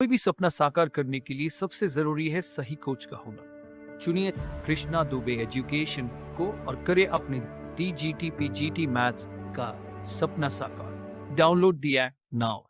कोई भी सपना साकार करने के लिए सबसे जरूरी है सही कोच का होना। चुनिए कृष्णा दुबे एजुकेशन को और करें अपने DGT PGT मैथ्स का सपना साकार। Download the app now.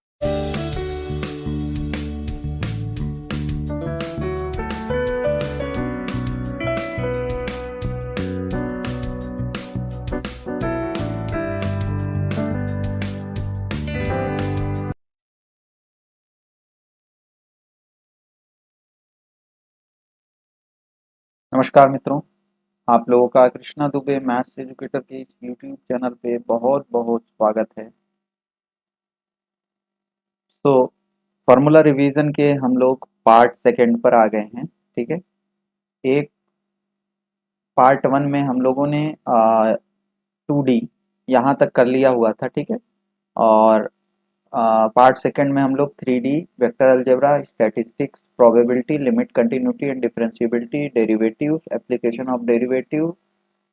नमस्कार मित्रों, आप लोगों का कृष्णा दुबे मैथ्स एजुकेटर के इस यूट्यूब चैनल पे बहुत बहुत स्वागत है। तो फार्मूला रिवीजन के हम लोग पार्ट सेकंड पर आ गए हैं। ठीक है, एक पार्ट वन में हम लोगों ने 2D यहाँ तक कर लिया हुआ था। ठीक है, और पार्ट सेकंड में हम लोग 3D vector algebra, statistics, probability, limit, continuity and differentiability, derivatives, application of derivative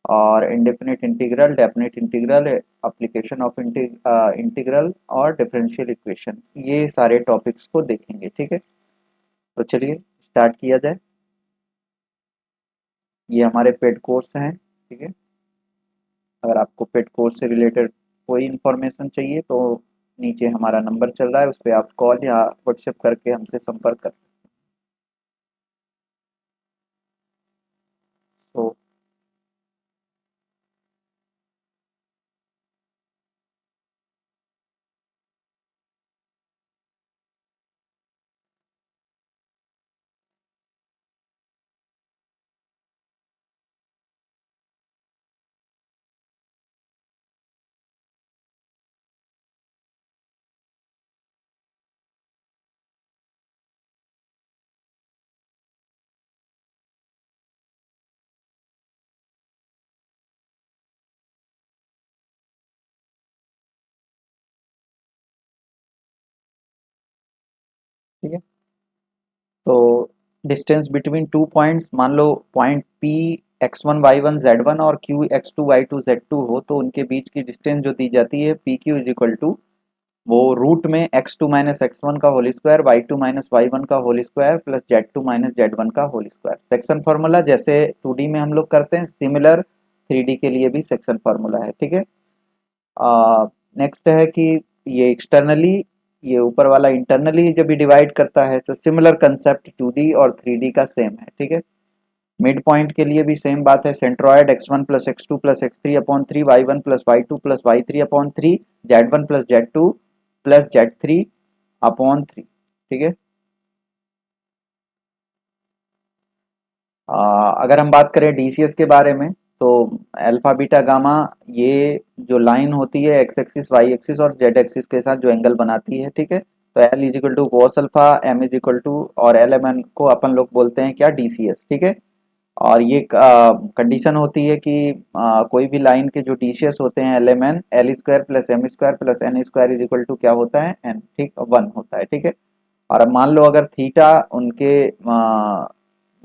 और indefinite integral, definite integral, application of integral और डिफरेंशियल इक्वेशन, ये सारे टॉपिक्स को देखेंगे। ठीक है, तो चलिए स्टार्ट किया जाए। ये हमारे पेड कोर्स हैं। ठीक है, अगर आपको पेड कोर्स से रिलेटेड कोई इन्फॉर्मेशन चाहिए तो नीचे हमारा नंबर चल रहा है, उस पर आप कॉल या व्हाट्सएप करके हमसे संपर्क कर सकते हो। तो ठीक है, तो डिस्टेंस बिटवीन टू पॉइंट्स, मान लो point P x1 y1 z1 और Q x2 y2 z2 हो, तो उनके बीच की डिस्टेंस जो दी जाती है PQ इज इक्वल टू वो रूट में x2 माइनस x1 का whole square, y2 minus y1 का whole square plus z2 minus z1 का होल स्क्वायर। सेक्शन फार्मूला जैसे 2D में हम लोग करते हैं, सिमिलर 3D के लिए भी सेक्शन फार्मूला है। ठीक है, नेक्स्ट है कि ये एक्सटर्नली, ये ऊपर वाला इंटरनली जब भी डिवाइड करता है तो सिमिलर कंसेप्ट 2D और 3D का सेम है। ठीक है, मिड पॉइंट के लिए भी सेम बात है। Centroid x1 plus x2 plus x3 upon 3, y1 plus y2 plus y3 upon 3, z1 plus z2 plus z3 upon 3। ठीक है, अगर हम बात करें DCS के बारे में तो अल्फा बीटा गामा, ये जो लाइन होती है एक्स एक्सिस वाई एक्सिस और जेड एक्सिस के साथ जो एंगल बनाती है। ठीक है, तो L is equal to cos alpha, M is equal to, और एल एम एन को अपन लोग बोलते हैं क्या, DCS। ठीक है, और ये कंडीशन होती है कि कोई भी लाइन के जो DCS होते हैं L M N, L square plus M square plus N square is equal to क्या होता है, एन। ठीक, 1 होता है। ठीक है, और अब मान लो अगर थीटा उनके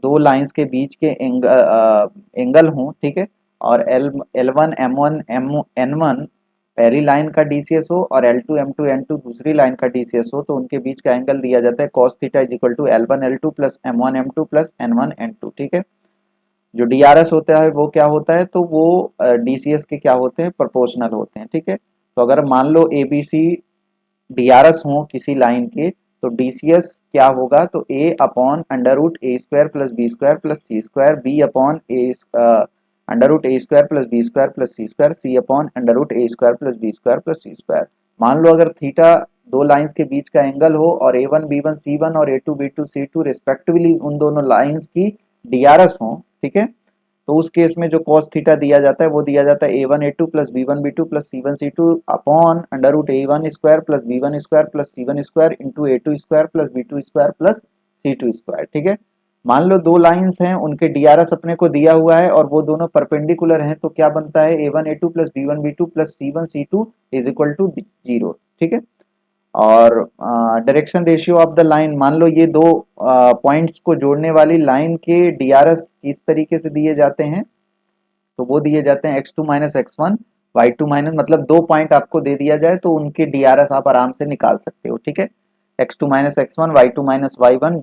दो लाइंस के बीच के एंगल हों। ठीक है, और L1 M1 N1 पहली लाइन का DCS हो और L2 M2 N2 दूसरी लाइन का DCS हो, तो उनके बीच का एंगल दिया जाता है cos theta is equal to L1 L2 plus M1 M2 plus N1 N2। ठीक है, जो DRS होता है वो क्या होता है, तो वो DCS के क्या होते हैं, प्रोपोर्शनल होते हैं। ठीक है, तो अगर मान लो ABC DRS हो किसी लाइन के, तो DCS क्या होगा, तो A upon under root A square plus B square plus C square, B upon A under root A square plus B square plus C square, C upon under root A square plus B square plus C square. मान लो अगर theta दो lines के बीच का angle हो और A1 B1 C1 और A2 B2 C2 respectively उन दोनों लाइंस की DRS हो। ठीक है, तो उस केस में जो cos थीटा दिया जाता है वो दिया जाता है A1 A2 plus B1 B2 plus C1 C2 upon under root A1 square plus B1 square plus C1 square into A2 square plus B2 square plus C2 square. ठीक है, मान लो दो लाइंस हैं, उनके DRS अपने को दिया हुआ है और वो दोनों परपेंडिकुलर हैं, तो क्या बनता है, A1 A2 plus B1 B2 plus C1 C2 is equal to 0। ठीक है, और direction ratio of the line, मान लो ये दो पॉइंट्स को जोड़ने वाली लाइन के DRS किस तरीके से दिए जाते हैं, तो वो दिए जाते हैं x2 minus x1 y2 minus, मतलब दो पॉइंट आपको दे दिया जाए तो उनके DRS आप आराम से निकाल सकते हो। ठीक है, x2 minus x1, y2 minus y1,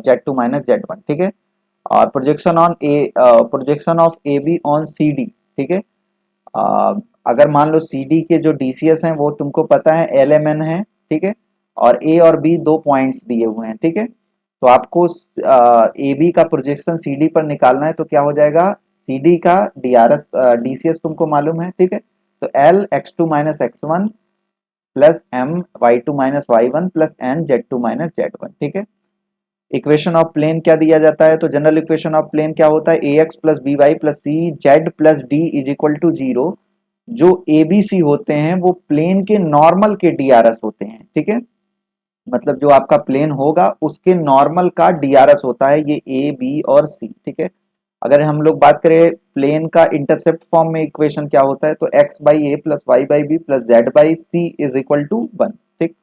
z2 minus z1, ठीक है। और projection of A B on C D, ठीक है। अगर मान लो सी डी के जो डीसीएस हैं वो तुमको पता है एल एम एन है, ठीक है। और ए और बी दो पॉइंट्स दिए हुए हैं, ठीक है। तो आपको ए बी का प्रोजेक्शन सी डी पर निकालना है, तो क्या हो जाएगा, सी डी का डीसीएस तुमको मालूम है, ठीक है। तो L X two minus X one plus M Y two minus Y one plus N Z two minus Z one, ठीक है। इक्वेशन ऑफ प्लेन क्या दिया जाता है, तो जनरल इक्वेशन ऑफ प्लेन क्या होता है, A x plus B Y plus C Z plus D is equal to zero. जो ए बी सी होते हैं वो प्लेन के नॉर्मल के डीआरएस होते हैं, ठीक है। मतलब जो आपका प्लेन होगा उसके नॉर्मल का डीआरएस होता है ये ए बी और सी, ठीक है। अगर हम लोग बात करें प्लेन का इंटरसेप्ट फॉर्म में इक्वेशन क्या होता है, तो X by A plus Y by B plus Z by C is equal to one, ठीक।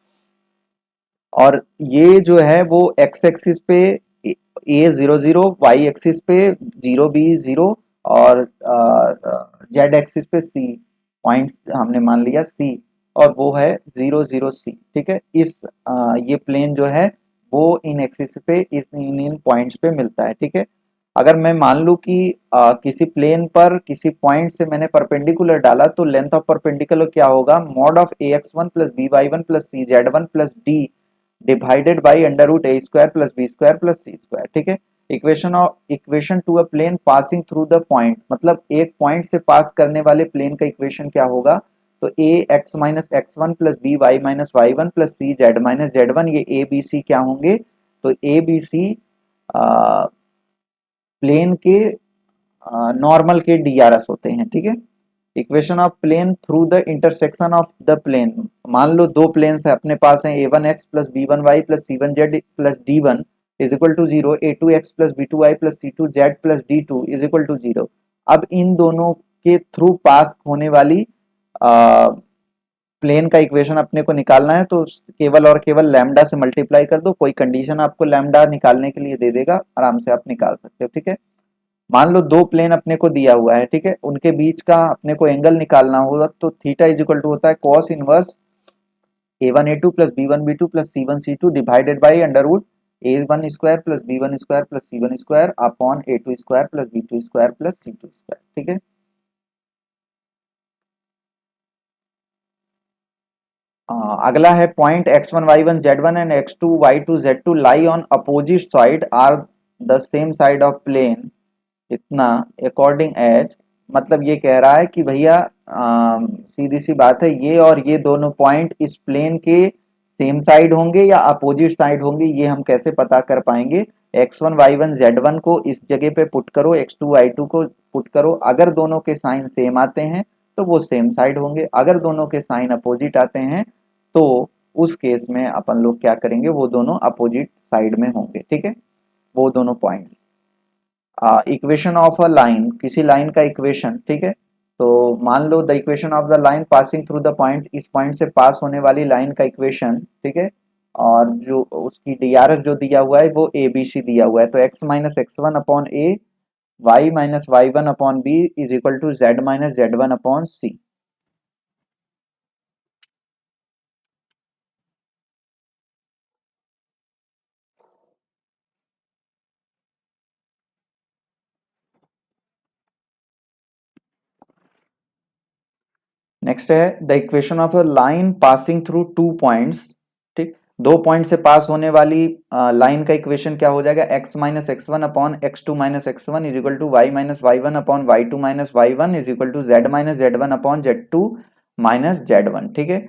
और ये जो है वो एक्स एक्सिस पे A zero zero, Y axis पे जीरो बी जीरो, और जेड एक्सिस पे सी पॉइंट हमने मान लिया सी, और वो है जीरो जीरो सी, ठीक है। ये प्लेन जो है वो इन एक्सिस पे इन पॉइंट्स पे मिलता है, ठीक है। अगर मैं मान लूं कि किसी प्लेन पर किसी पॉइंट से मैंने परपेंडिकुलर डाला, तो लेंथ ऑफ परपेंडिकुलर क्या होगा, mod of A X one plus B Y one plus C Z one plus D divided by under root A square plus B square plus C square, ठीक है। Equation to a plane passing through the point, मतलब एक point से पास करने वाले plane का equation क्या होगा, तो A X minus X one plus B Y minus Y one plus C Z minus Z one, ये ए बी सी क्या होंगे, तो ए बी सी प्लेन के नॉर्मल के डीआरएस होते हैं, ठीक है। Equation of plane through the intersection of the plane, मान लो दो प्लेन्स है अपने पास है, A one X plus B one Y plus C one Z plus D one is equal to zero, A two X plus B two Y plus C two Z plus D two is equal to zero. अब इन दोनों के through pass होने वाली plane का equation अपने को निकालना है, तो केवल और केवल लैम्डा से मल्टीप्लाई कर दो, कोई कंडीशन आपको लैम्डा निकालने के लिए दे देगा, आराम से आप निकाल सकते हो, ठीक है। मान लो दो प्लेन अपने को दिया हुआ है, ठीक है, उनके बीच का अपने को एंगल निकालना होगा, तो थीटा इज इक्वल टू होता है cos inverse A one A two plus B one B two plus C one C two divided by under root A one square plus B one square plus C one square upon A two square plus B two square plus C two square, ठीक है। अगला है point X one Y one Z one and X two Y two Z two lie on opposite side are the same side of plane इतना according as, मतलब ये कह रहा है कि भैया सीधी सी बात है, ये और ये दोनों पॉइंट इस प्लेन के सेम साइड होंगे या अपोजिट साइड होंगे, ये हम कैसे पता कर पाएंगे। X one Y one Z one को इस जगह पे पुट करो, एक्स टू वाई टू को पुट करो, अगर दोनों के साइन सेम आते हैं तो वो सेम साइड होंगे, अगर दोनों के साइन अपोजिट आते हैं तो उस केस में अपन लोग क्या करेंगे, वो दोनों अपोजिट साइड में होंगे, ठीक है, वो दोनों points. Equation of a line, किसी लाइन का इक्वेशन, ठीक है। तो मान लो the equation of the line passing through the point, इस पॉइंट से पास होने वाली लाइन का इक्वेशन, ठीक है। और जो उसकी डीआरएस जो दिया हुआ है वो ए बी सी दिया हुआ है, तो X minus X one upon A, Y minus Y one upon B is equal to Z minus Z one upon C. Next है the equation of a line passing through two points, ठीक। दो point से pass होने वाली line का equation क्या हो जाएगा, X minus X one upon X two minus X one is equal to Y minus Y one upon Y two minus Y one is equal to Z minus Z one upon Z two minus Z one, ठीक है।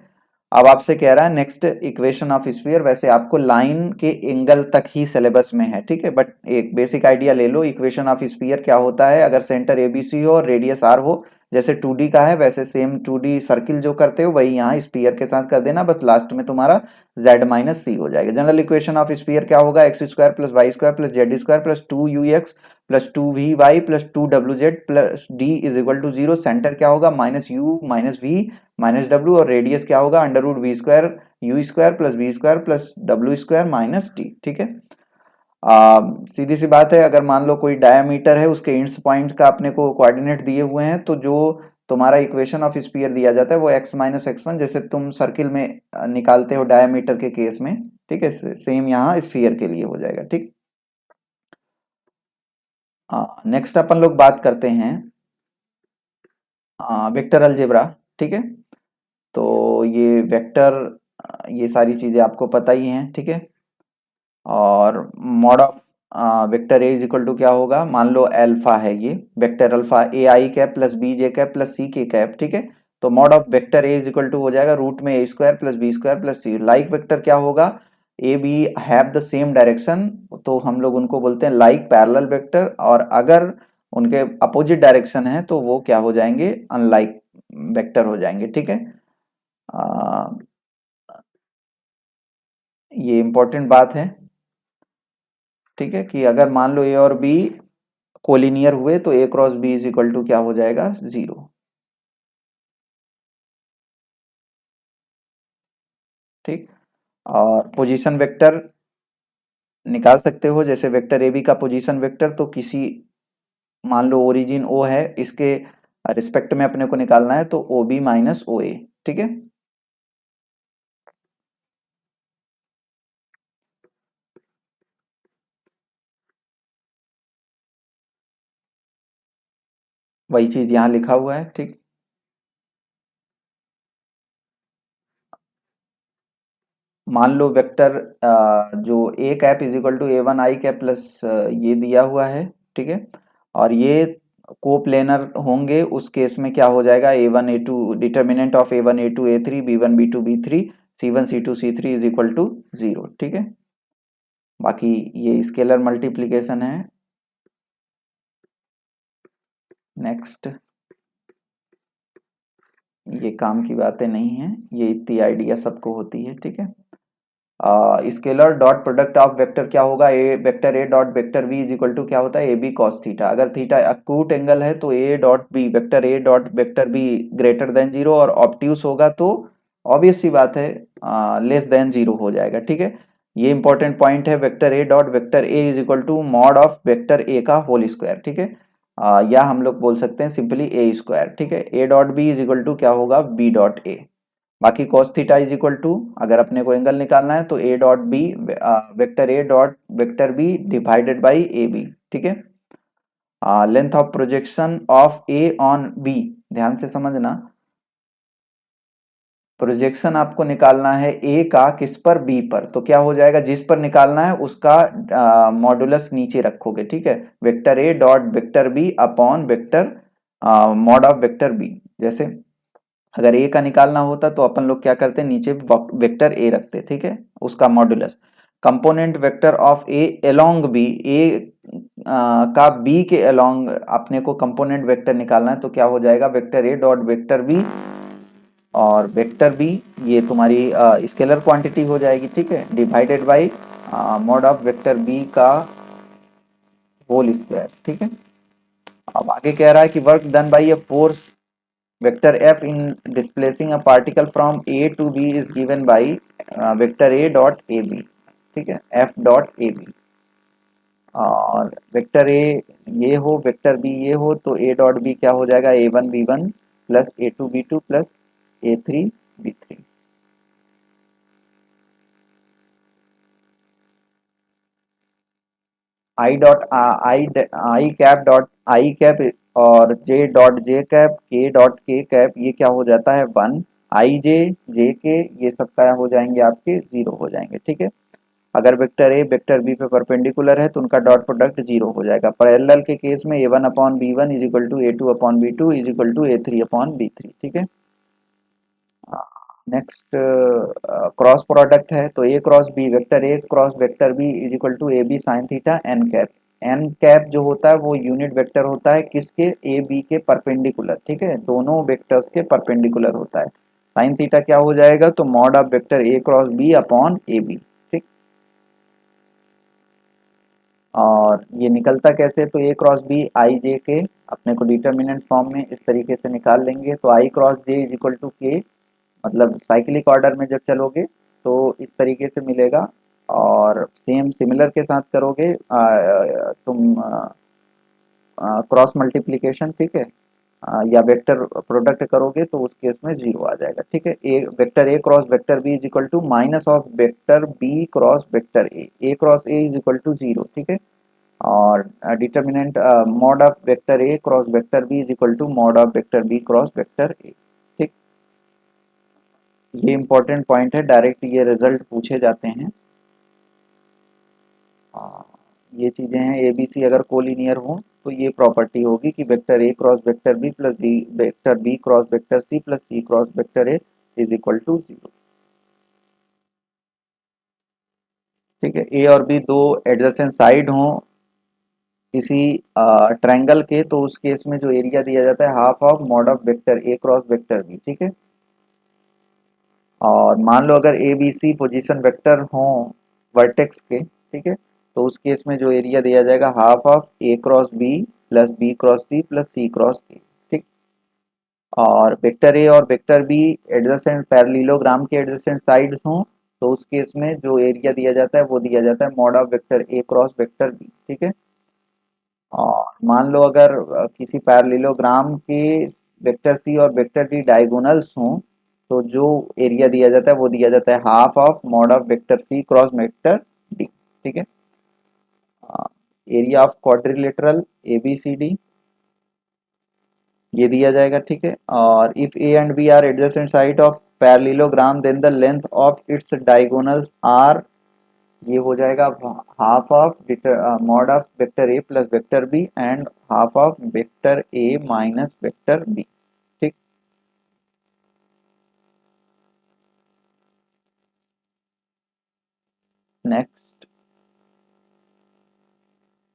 अब आपसे कह रहा है next equation of sphere, वैसे आपको line के एंगल तक ही सिलेबस में है, ठीक है, बट एक बेसिक आइडिया ले लो। इक्वेशन ऑफ स्फीयर क्या होता है, अगर सेंटर एबीसी हो और रेडियस आर हो, जैसे 2D का है वैसे सेम 2D सर्किल जो करते हो वही यहाँ स्फीयर के साथ कर देना, बस लास्ट में तुम्हारा z माइनस सी हो जाएगा। जनरल इक्वेशन ऑफ स्फीयर क्या होगा, x square plus Y square plus z square plus two u x plus two v y plus two डब्ल्यू z plus D is equal to zero. Centre क्या होगा, minus u minus v minus डब्ल्यू, और radius क्या होगा, under root v square u square plus v square plus डब्ल्यू square minus d, ठीक है। सीधी सी बात है, अगर मान लो कोई डायमीटर है उसके इंड्स पॉइंट का अपने को कोऑर्डिनेट दिए हुए हैं, तो जो तुम्हारा इक्वेशन ऑफ स्फीयर दिया जाता है वो एक्स माइनस एक्स वन, जैसे तुम सर्किल में निकालते हो डायमीटर के केस में, ठीक है, सेम यहाँ स्फीयर के लिए हो जाएगा। ठीक, नेक्स्ट अपन लोग बात करते हैं वेक्टर अलजेब्रा। ठीक है, तो ये वेक्टर, ये सारी चीजें आपको पता ही हैं। ठीक है, और mod of vector A is equal to क्या होगा, मान लो अल्फा है, ये vector alpha A I cap plus B J cap plus C K cap. ठीक है, तो mod of vector A is equal to हो जाएगा रूट में A square plus B square plus C. Like vector क्या होगा, A B have the same direction, तो हम लोग उनको बोलते हैं लाइक पैरेलल वेक्टर, और अगर उनके अपोजिट डायरेक्शन है तो वो क्या हो जाएंगे, अनलाइक वेक्टर हो जाएंगे। ठीक है, आ, ये इंपॉर्टेंट बात है। ठीक है, कि अगर मान लो ए और बी कोलिनियर हुए तो A cross B is equal to क्या हो जाएगा, जीरो। ठीक, और पोजीशन वेक्टर निकाल सकते हो, जैसे वेक्टर ए बी का पोजीशन वेक्टर, तो किसी, मान लो ओरिजिन ओ है, इसके रिस्पेक्ट में अपने को निकालना है, तो ओ बी माइनस ओ ए। ठीक है, वही चीज यहाँ लिखा हुआ है। ठीक, मान लो वेक्टर जो A cap is equal to A one I cap plus ये दिया हुआ है। ठीक है, और ये कोप्लेनर होंगे, उस केस में क्या हो जाएगा, A one A two, determinant of A one A to A three, B one B two B three, C one C two C three is equal to zero. ठीक है, बाकी ये स्केलर मल्टीप्लीकेशन है। Next, ये काम की बातें नहीं है, ये इतनी आइडिया सबको होती है। ठीक है, scalar dot product of vector क्या होगा, a vector A dot vector B is equal to क्या होता है, ए बी कॉस थीटा। अगर थीटा अक्यूट एंगल है तो ए डॉट बी, वेक्टर ए dot vector B greater than zero, और ऑब्ट्यूस होगा तो ऑब्वियस सी बात है लेस देन जीरो हो जाएगा। ठीक है, ये इंपॉर्टेंट पॉइंट है, vector A dot vector A is equal to mod of vector a का होल स्क्वायर। ठीक है, या हम लोग बोल सकते हैं सिंपली ए स्क्वायर। ठीक है, a dot b is equal to क्या होगा, बी डॉट ए। बाकी cos theta is equal to, अगर अपने को एंगल निकालना है तो ए dot B, vector A dot vector b divided by a B. ठीक है, length of projection of a on b, ध्यान से समझना, प्रोजेक्शन आपको निकालना है ए का किस पर, बी पर, तो क्या हो जाएगा, जिस पर निकालना है उसका मॉडुलस नीचे रखोगे। ठीक है, vector A dot vector b upon vector mod of vector b. जैसे अगर ए का निकालना होता तो अपन लोग क्या करते, नीचे वेक्टर ए रखते। ठीक है, उसका modulus, component vector of A along B, A का बी के अलोंग अपने को कंपोनेंट वेक्टर निकालना है, तो क्या हो जाएगा, वेक्टर ए डॉट वेक्टर बी, और वेक्टर बी ये तुम्हारी स्केलर क्वांटिटी हो जाएगी। ठीक है, divided by mod of vector b का होल स्क्वायर। ठीक है, अब आगे कह रहा है कि work done by a force vector f in displacing a particle from a to b is given by vector a dot ab। ठीक है, f dot ab, और वेक्टर ए ये हो, वेक्टर बी ये हो, तो a डॉट बी क्या हो जाएगा, A one B one plus A to B two plus A three B three. I dot I cap dot I cap और J dot J cap, K dot K cap, ये क्या हो जाता है, one. आई जे, जे के, ये सब क्या हो जाएंगे, आपके जीरो हो जाएंगे। ठीक है, अगर वेक्टर ए वेक्टर बी पे परपेंडिकुलर है तो उनका डॉट प्रोडक्ट जीरो हो जाएगा। पैरेलल के केस में A one upon B one is equal to A two upon B two is equal to A three upon B three. ठीक है, नेक्स्ट क्रॉस प्रोडक्ट है, तो A cross B, vector A cross vector B is equal to A B sine theta N cap. N cap जो होता है वो unit vector होता है किसके, ए बी के परपेंडिकुलर। ठीक है, दोनों वेक्टर्स के परपेंडिकुलर होता है। साइन थीटा क्या हो जाएगा, तो mod of vector A cross b upon a B. ठीक, और ये निकलता कैसे, तो ए क्रॉस बी आई जे के अपने को डिटर्मिनेंट फॉर्म में इस तरीके से निकाल लेंगे, तो I cross J is equal to K, मतलब साइक्लिक ऑर्डर में जब चलोगे तो इस तरीके से मिलेगा। और सेम सिमिलर के साथ करोगे तुम क्रॉस मल्टीप्लिकेशन। ठीक है, या वेक्टर प्रोडक्ट करोगे तो उस केस में 0 आ जाएगा। ठीक है, a vector A cross vector B is equal to minus of vector B cross vector A cross A is equal to 0। ठीक है, और determinant mod of vector A cross vector B is equal to mod of vector B cross vector A. ठीक, ये important point है, direct ये result पूछे जाते हैं। ये चीजें हैं, ए बी सी अगर कोलिनियर हो तो ये प्रॉपर्टी होगी कि vector A cross vector b plus b vector B cross vector c plus c cross vector A is equal to 0। ठीक है, ए और बी दो एडजेसेंट साइड हों किसी ट्रायंगल के, तो उस केस में जो एरिया दिया जाता है half of mod of vector A cross vector b. ठीक है, और मान लो अगर a B c position vector हों वर्टेक्स के, ठीक है, तो उस केस में जो एरिया दिया जाएगा half of a cross b plus b cross c plus c cross a. ठीक, और वेक्टर ए और वेक्टर बी एडजेसेंट पैरेललोग्राम के एडजेसेंट साइड्स हों तो उस केस में जो एरिया दिया जाता है वो दिया जाता है mod of vector A cross vector b. ठीक है, और मान लो अगर किसी पैरेललोग्राम के वेक्टर सी और वेक्टर डी डायगोनल्स हों तो जो एरिया दिया जाता है वो दिया जाता है half of mod of vector c cross vector d. ठीक है, area of quadrilateral a B c d ये दिया जाएगा। ठीक है, और if a and b are adjacent side of parallelogram then the length of its diagonals are, ये हो जाएगा half of mod of vector a plus vector b and half of vector a minus vector b. ठीक, next,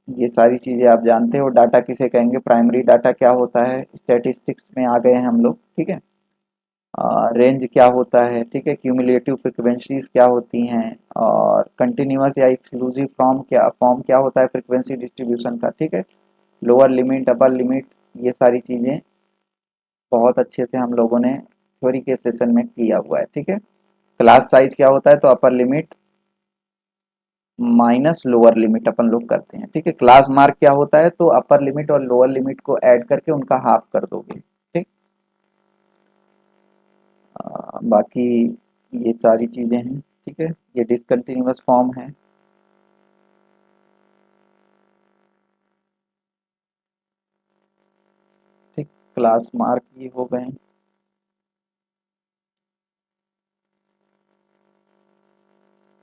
ये सारी चीजें आप जानते हो। डाटा किसे कहेंगे, प्राइमरी डाटा क्या होता है, स्टैटिस्टिक्स में आ गए हैं हम लोग। ठीक है, रेंज क्या होता है, ठीक है, क्यूमुलेटिव फ्रिक्वेंसीज क्या होती हैं, और कंटिन्यूअस या एक्सक्लूसिव फॉर्म क्या होता है फ्रिक्वेंसी डिस्ट्रीब्यूशन का। ठीक है, लोअर लिमिट अपर लिमिट ये सारी चीज़ें बहुत अच्छे से हम लोगों ने थ्योरी के सेशन में किया हुआ है। ठीक है, क्लास साइज क्या होता है, तो upper limit minus lower limit अपन लोग करते हैं। ठीक है, क्लास मार्क क्या होता है, तो अपर लिमिट और लोअर लिमिट को ऐड करके उनका हाफ कर दोगे। ठीक, बाकी ये सारी चीज़ें हैं। ठीक है, ये डिसकंटिन्यूअस फॉर्म है। ठीक, क्लास मार्क ये हो गए।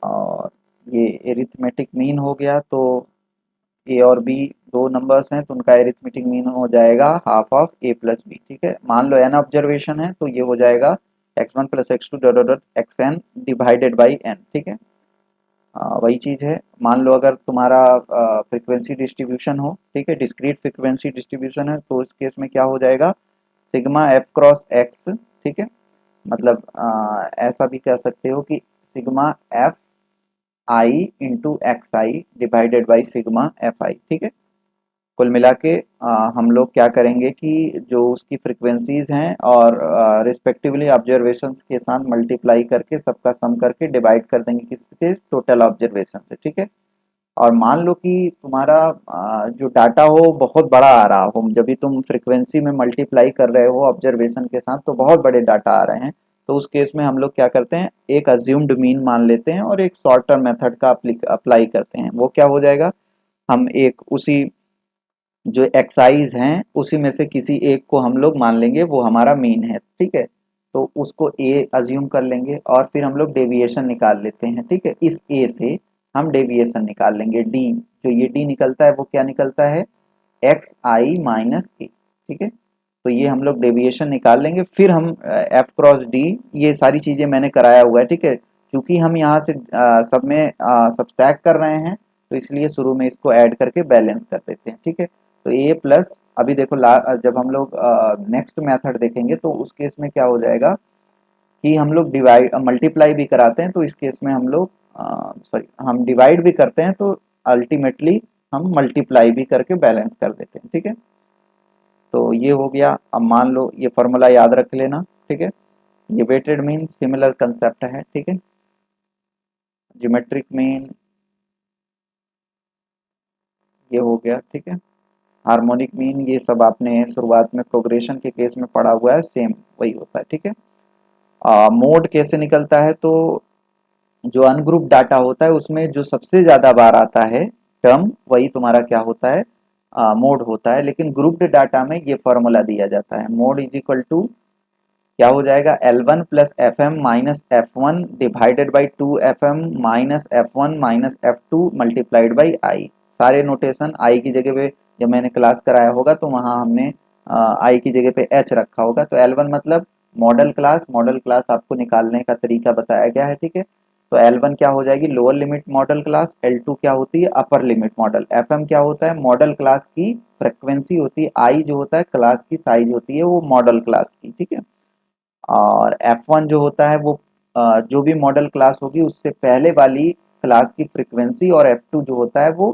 और ये एरिथमेटिक मीन हो गया, तो ए और बी दो नंबर्स हैं तो उनका एरिथमेटिक मीन हो जाएगा half of a plus B. ठीक है, मान लो एन ऑब्जर्वेशन है तो ये हो जाएगा x1 plus x2 dot dot xn divided by n। ठीक है, वही चीज़ है। मान लो अगर तुम्हारा फ्रिक्वेंसी डिस्ट्रीब्यूशन हो, ठीक है, डिस्क्रीट फ्रिक्वेंसी डिस्ट्रीब्यूशन है, तो इस केस में क्या हो जाएगा सिग्मा एफ क्रॉस एक्स। ठीक है, मतलब ऐसा भी कह सकते हो कि sigma F I into x I divided by sigma F I. ठीक है, कुल मिला के हम लोग क्या करेंगे कि जो उसकी फ्रिक्वेंसीज हैं और रिस्पेक्टिवली ऑब्जर्वेशंस के साथ मल्टीप्लाई करके सबका सम करके डिवाइड कर देंगे किसके टोटल ऑब्जर्वेशन से। ठीक है, और मान लो कि तुम्हारा जो डाटा हो बहुत बड़ा आ रहा हो, जब भी तुम फ्रिक्वेंसी में मल्टीप्लाई कर रहे हो ऑब्जर्वेशन के साथ तो बहुत बड़े डाटा आ रहे हैं, तो उस केस में हम लोग क्या करते हैं एक अज्यूम्ड मीन मान लेते हैं और एक शॉर्ट टर्म मेथड का अप्लाई करते हैं। वो क्या हो जाएगा, हम एक उसी जो एक्साइज हैं उसी में से किसी एक को हम लोग मान लेंगे वो हमारा मीन है। ठीक है, तो उसको ए अज्यूम कर लेंगे और फिर हम लोग डेविएशन निकाल लेते हैं। ठीक है, इस ए से हम डेविएशन निकाल लेंगे डी, जो ये डी निकलता है वो क्या निकलता है एक्स आई माइनस ए। ठीक है, तो ये हम लोग डेविएशन निकाल लेंगे, फिर हम एफ क्रॉस डी ये सारी चीज़ें मैंने कराया हुआ है। ठीक है, क्योंकि हम यहाँ से सब में सब्सट्रैक्ट कर रहे हैं तो इसलिए शुरू में इसको ऐड करके बैलेंस कर देते हैं। ठीक है, तो ए प्लस अभी देखो जब हम लोग नेक्स्ट मेथड देखेंगे तो उस केस में क्या हो जाएगा कि हम लोग डिवाइड मल्टीप्लाई भी कराते हैं, तो इस केस में हम लोग सॉरी हम डिवाइड भी करते हैं तो अल्टीमेटली हम मल्टीप्लाई भी करके बैलेंस कर देते हैं। ठीक है, तो ये हो गया। अब मान लो ये फॉर्मूला याद रख लेना। ठीक है, ये वेटेड मीन सिमिलर कंसेप्ट है। ठीक है, ज्योमेट्रिक मीन ये हो गया। ठीक है, हार्मोनिक मीन, ये सब आपने शुरुआत में प्रोग्रेशन के केस में पढ़ा हुआ है, सेम वही होता है, ठीक है। मोड कैसे निकलता है, तो जो अनग्रुप डाटा होता है उसमें जो सबसे ज्यादा बार आता है टर्म, वही तुम्हारा क्या होता है, मोड होता है। लेकिन ग्रुप्ड डाटा में ये फॉर्मूला दिया जाता है, मोड इज इक्वल टू क्या हो जाएगा, L1 plus f m minus f one divided by 2 FM minus f one minus f two multiplied by i. सारे नोटेशन आई की जगह पे जब मैंने क्लास कराया होगा तो वहां हमने आई की जगह पे एच रखा होगा। तो L1 मतलब मॉडल क्लास, मॉडल क्लास आपको निकालने का तरीका बताया गया है, ठीक है। तो L1 क्या हो जाएगी, lower limit model class, L2 क्या होती है, अपर लिमिट मॉडल, FM क्या होता है, मॉडल क्लास की फ्रिक्वेंसी होती है, आई जो होता है क्लास की साइज होती है वो मॉडल क्लास की, ठीक है। और F1 जो होता है वो जो भी मॉडल क्लास होगी उससे पहले वाली क्लास की फ्रीक्वेंसी, और F2 जो होता है वो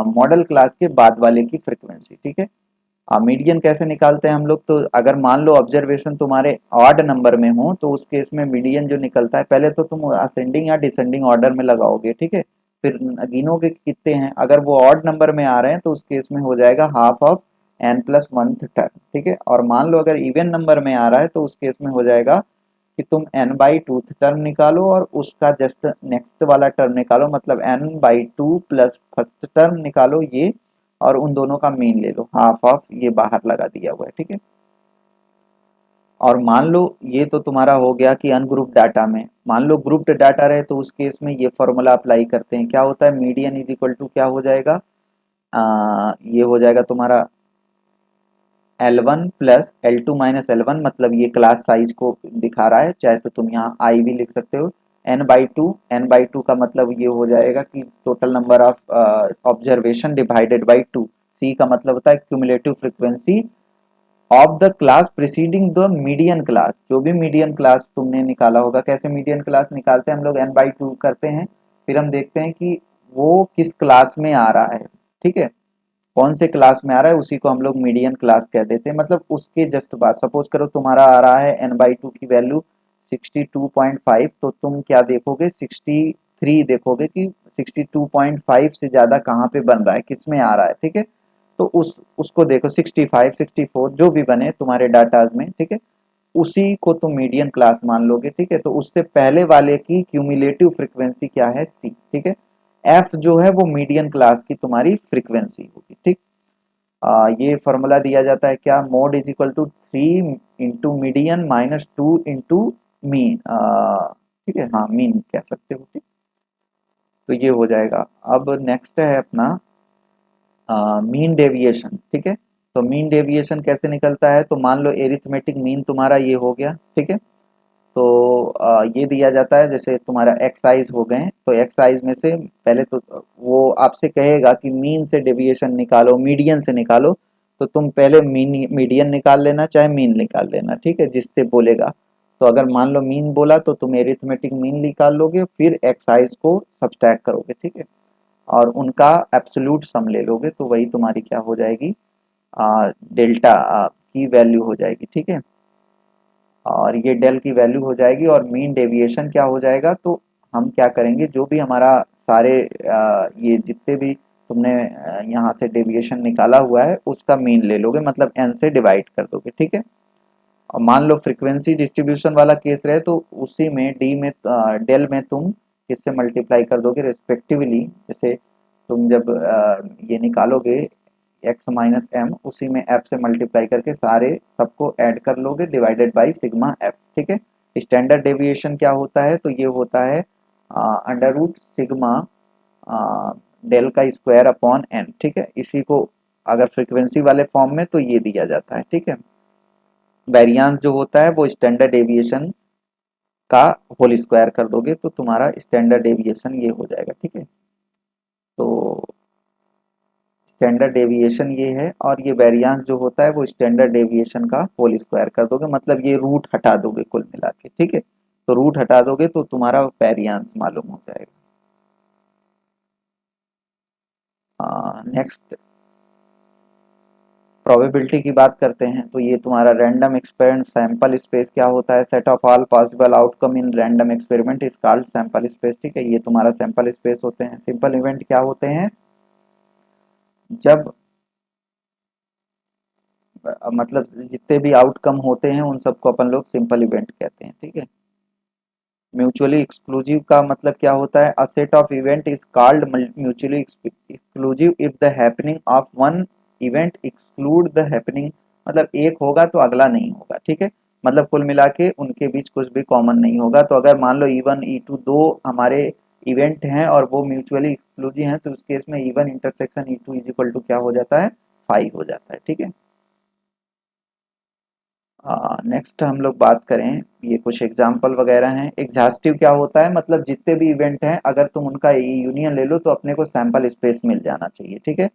मॉडल क्लास के बाद वाले की फ्रीक्वेंसी, ठीक है। मीडियन कैसे निकालते हैं हम लोग, तो अगर मान लो ऑब्जर्वेशन तुम्हारे ऑड नंबर में हो तो उस केस में मीडियन जो निकलता है, पहले तो तुम असेंडिंग या डिसेंडिंग ऑर्डर में लगाओगे, ठीक है। फिर गिनोगे कि कितने हैं, अगर वो ऑड नंबर में आ रहे हैं तो उस केस में हो जाएगा half of n plus one term, ठीक है। और मान लो अगर इवन नंबर में आ रहा है तो उस केस में हो जाएगा कि तुम n बाई टू टर्म निकालो और उसका जस्ट नेक्स्ट वाला टर्म निकालो, मतलब n by two plus first term निकालो ये, और उन दोनों का मीन ले लो, हाफ ऑफ ये बाहर लगा दिया हुआ है, ठीक है। और मान लो ये तो तुम्हारा हो गया कि अनग्रुप्ड डाटा में, मान लो ग्रुप्ड डाटा रहे तो उस केस में ये फॉर्मूला अप्लाई करते हैं, क्या होता है, मीडियन इज इक्वल टू क्या हो जाएगा, ये हो जाएगा तुम्हारा L1 plus L2 minus L1, मतलब ये क्लास साइज को दिखा रहा है, चाहे तो तुम यहाँ आई भी लिख सकते हो। n/2 का मतलब ये हो जाएगा कि total number of observation divided by 2। c का मतलब होता है cumulative frequency of the class preceding the median class, जो भी मीडियन क्लास तुमने निकाला होगा। कैसे मीडियन क्लास निकालते हैं हम लोग, n/2 करते हैं, फिर हम देखते हैं कि वो किस क्लास में आ रहा है, ठीक है, कौन से क्लास में आ रहा है उसी को हम लोग मीडियन क्लास कह देते हैं। मतलब उसके जस्ट बाद सपोज करो तुम्हारा आ रहा है n/2 की वैल्यू 62.5, तो तुम क्या देखोगे, 63 देखोगे कि 62.5 से ज्यादा कहाँ पे बन रहा है, किस में आ रहा है, ठीक है। तो उसको देखो 65 64 जो भी बने तुम्हारे डाटाज में, ठीक है, उसी को तुम मीडियन क्लास मान लोगे, ठीक है। तो उससे पहले वाले की क्यूमुलेटिव फ्रीक्वेंसी क्या है, सी, ठीक है। एफ जो है वो मीडियन क्लास की तुम्हारी फ्रीक्वेंसी होगी, ठीक। ये फॉर्मूला दिया जाता है क्या, mode is equal to 3 into median minus 2 into mean, ठीक है, हाँ मीन कह सकते हो, ठीक। तो ये हो जाएगा। अब नेक्स्ट है अपना मीन डेविएशन, ठीक है। तो मीन डेविएशन कैसे निकलता है, तो मान लो एरिथमेटिक मीन तुम्हारा ये हो गया, ठीक है। तो ये दिया जाता है, जैसे तुम्हारा एक्साइज हो गए, तो एक्साइज में से पहले तो वो आपसे कहेगा कि मीन से डेविएशन निकालो, मीडियन से निकालो, तो तुम पहले मीडियन निकाल लेना चाहे मीन निकाल लेना, ठीक है, जिससे बोलेगा। तो अगर मान लो मीन बोला तो तुम एरिथमेटिक मीन निकाल लोगे, फिर एक्साइज को सब्सट्रैक्ट करोगे, ठीक है, और उनका एब्सोल्यूट सम ले लोगे, तो वही तुम्हारी क्या हो जाएगी, डेल्टा की वैल्यू हो जाएगी, ठीक है। और ये डेल की वैल्यू हो जाएगी, और मीन डेविएशन क्या हो जाएगा, तो हम क्या करेंगे, जो भी हमारा सारे ये जितने भी तुमने यहाँ से डेविएशन निकाला हुआ है उसका मीन ले लोगे, मतलब n से डिवाइड कर दोगे, ठीक है। और मान लो फ्रीक्वेंसी डिस्ट्रीब्यूशन वाला केस रहे तो उसी में डी में डेल में तुम किससे मल्टीप्लाई कर दोगे रिस्पेक्टिवली, जैसे तुम जब ये निकालोगे एक्स माइनस एम, उसी में एफ से मल्टीप्लाई करके सारे सबको ऐड कर लोगे डिवाइडेड बाई सिग्मा एफ, ठीक है। स्टैंडर्ड डेविएशन क्या होता है, तो ये होता है अंडर रूट सिग्मा डेल का स्क्वायर अपॉन एन, ठीक है। इसी को अगर फ्रीक्वेंसी वाले फॉर्म में तो ये दिया जाता है, ठीक है। वेरियांस जो होता है वो स्टैंडर्ड डेविएशन का होल स्क्वायर कर दोगे तो तुम्हारा स्टैंडर्ड डेविएशन ये हो जाएगा, ठीक है। तो स्टैंडर्ड डेविएशन ये है, और ये वेरियांस जो होता है वो स्टैंडर्ड डेविएशन का होल स्क्वायर कर दोगे, मतलब ये रूट हटा दोगे कुल मिला के, ठीक है। तो रूट हटा दोगे तो तुम्हारा वेरियांस मालूम हो जाएगा। नेक्स्ट प्रोबेबिलिटी की बात करते हैं, तो ये तुम्हारा रैंडम एक्सपेरिमेंट सैंपल स्पेस क्या होता है, set of all possible outcome in random experiment is called sample space, ठीक है। ये तुम्हारा सैंपल स्पेस होते हैं। सिंपल इवेंट क्या होते हैं, जब मतलब जितने भी आउटकम होते हैं उन सबको अपन लोग सिंपल इवेंट कहते हैं, ठीक है। म्यूचुअली एक्सक्लूसिव का मतलब क्या होता है, a set of event is called mutually exclusive if the happening of one event exclude the happening, मतलब एक होगा तो अगला नहीं होगा, ठीक है। मतलब कुल मिला के उनके बीच कुछ भी कॉमन नहीं होगा। तो अगर मान लो E1 E2 दो हमारे इवेंट हैं और वो म्यूचुअली एक्सक्लूसिव हैं, तो उस केस में E1 intersection E2 is equal to क्या हो जाता है, 5 हो जाता है, ठीक है। नेक्स्ट हम लोग बात करें, ये कुछ एग्जाम्पल वगैरह हैं। एग्जॉस्टिव क्या होता है, मतलब जितने भी इवेंट हैं अगर तुम उनका यूनियन ले लो तो अपने को सैंपल स्पेस मिल जाना चाहिए, ठीक है।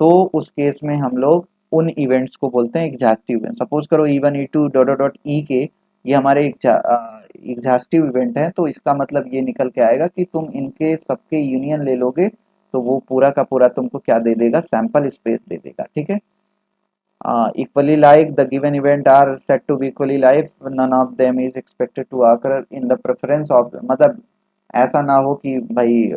तो उस केस में हम लोग उन इवेंट्स को बोलते हैं एग्जॉस्टिव इवेंट। सपोज करो E1 E2 dot dot dot E के, ये हमारे एग्जॉस्टिव इवेंट हैं, तो इसका मतलब ये निकल के आएगा कि तुम इनके सबके यूनियन ले लोगे तो वो पूरा का पूरा तुमको क्या दे देगा, सैंपल स्पेस दे देगा, ठीक है। Equally like the given event are said to be equally like, none of them is expected to occur in the preference of, मतलब ऐसा ना हो कि भाई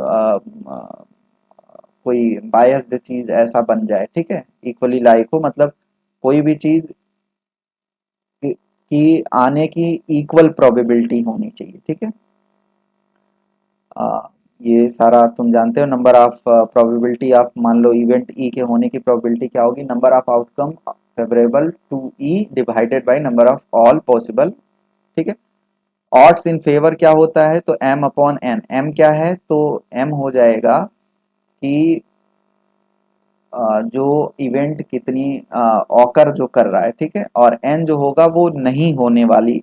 कोई बायस्ड चीज ऐसा बन जाए, ठीक है। इक्वली लाइक हो मतलब कोई भी चीज की आने की इक्वल प्रोबेबिलिटी होनी चाहिए, ठीक है। आ, ये सारा तुम जानते हो। नंबर ऑफ प्रोबेबिलिटी ऑफ, मान लो इवेंट ई के होने की प्रोबेबिलिटी क्या होगी, number of outcome favourable to e divided by number of all possible, ठीक है। ऑड्स इन फेवर क्या होता है, तो एम अपॉन एन। एम क्या है, तो एम हो जाएगा कि जो इवेंट कितनी ऑकर जो कर रहा है, ठीक है, और एन जो होगा वो नहीं होने वाली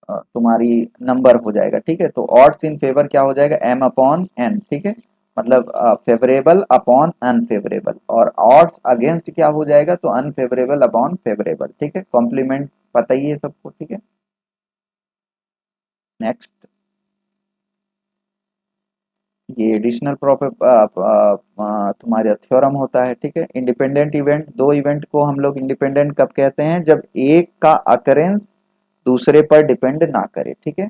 तुम्हारी नंबर हो जाएगा, ठीक है। तो ऑड्स इन फेवर क्या हो जाएगा, एम अपॉन एन, ठीक है। मतलब फेवरेबल अपॉन अनफेवरेबल, और ऑड्स अगेंस्ट क्या हो जाएगा, तो अनफेवरेबल अपॉन फेवरेबल, ठीक है। कॉम्प्लीमेंट पता ही है सबको, ठीक है। नेक्स्ट, ये एडिशनल तुम्हारा थ्योरम होता है, ठीक है। इंडिपेंडेंट इवेंट, दो इवेंट को हम लोग इंडिपेंडेंट कब कहते हैं, जब एक का अकरेंस दूसरे पर डिपेंड ना करे, ठीक है।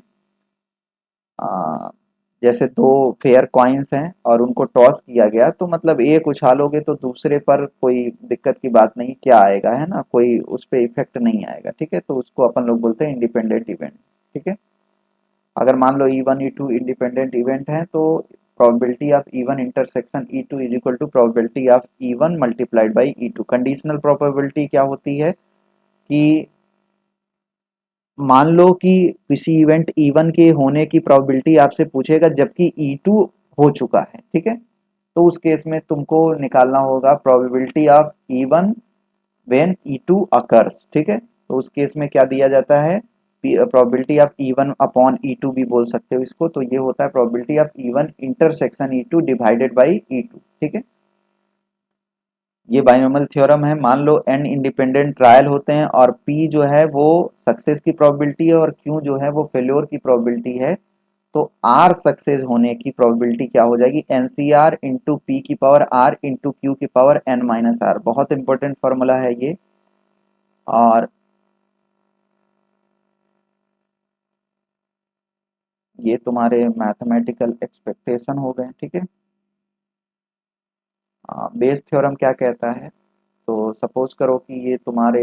आ, जैसे दो फेयर कॉइन्स हैं और उनको टॉस किया गया, तो मतलब एक उछालोगे तो दूसरे पर कोई दिक्कत की बात नहीं, क्या आएगा, है ना, कोई उस पर इफेक्ट नहीं आएगा, ठीक है। तो उसको अपन लोग बोलते हैं इंडिपेंडेंट इवेंट, ठीक है। अगर मान लो E1 E2 इंडिपेंडेंट इवेंट हैं, तो probability of E1 intersection E2 is equal to probability of E1 multiplied by E2। Conditional probability क्या होती है कि मान लो कि किसी इवेंट E1 के होने की प्रोबेबिलिटी आपसे पूछेगा जबकि E2 हो चुका है, ठीक है। तो उस केस में तुमको निकालना होगा probability of E1 when E2 occurs, ठीक है। तो उस केस में क्या दिया जाता है, probability of E1 upon E2 भी बोल सकते हो इसको, तो ये होता है probability of E1 intersection E2 divided by E2, ठीक है। ये बाइनोमियल थ्योरम है। मान लो n इंडिपेंडेंट ट्रायल होते हैं और p जो है वो सक्सेस की प्रोबेबिलिटी है और q जो है वो फेल्योर की प्रोबेबिलिटी है, तो r सक्सेस होने की प्रोबेबिलिटी क्या हो जाएगी, NCR इंटू पी की पावर r इंटू क्यू की पावर n माइनस आर। बहुत इंपॉर्टेंट फॉर्मूला है ये। और ये तुम्हारे मैथमेटिकल एक्सपेक्टेशन हो गए, ठीक है। बेस थ्योरम क्या कहता है, तो सपोज करो कि ये तुम्हारे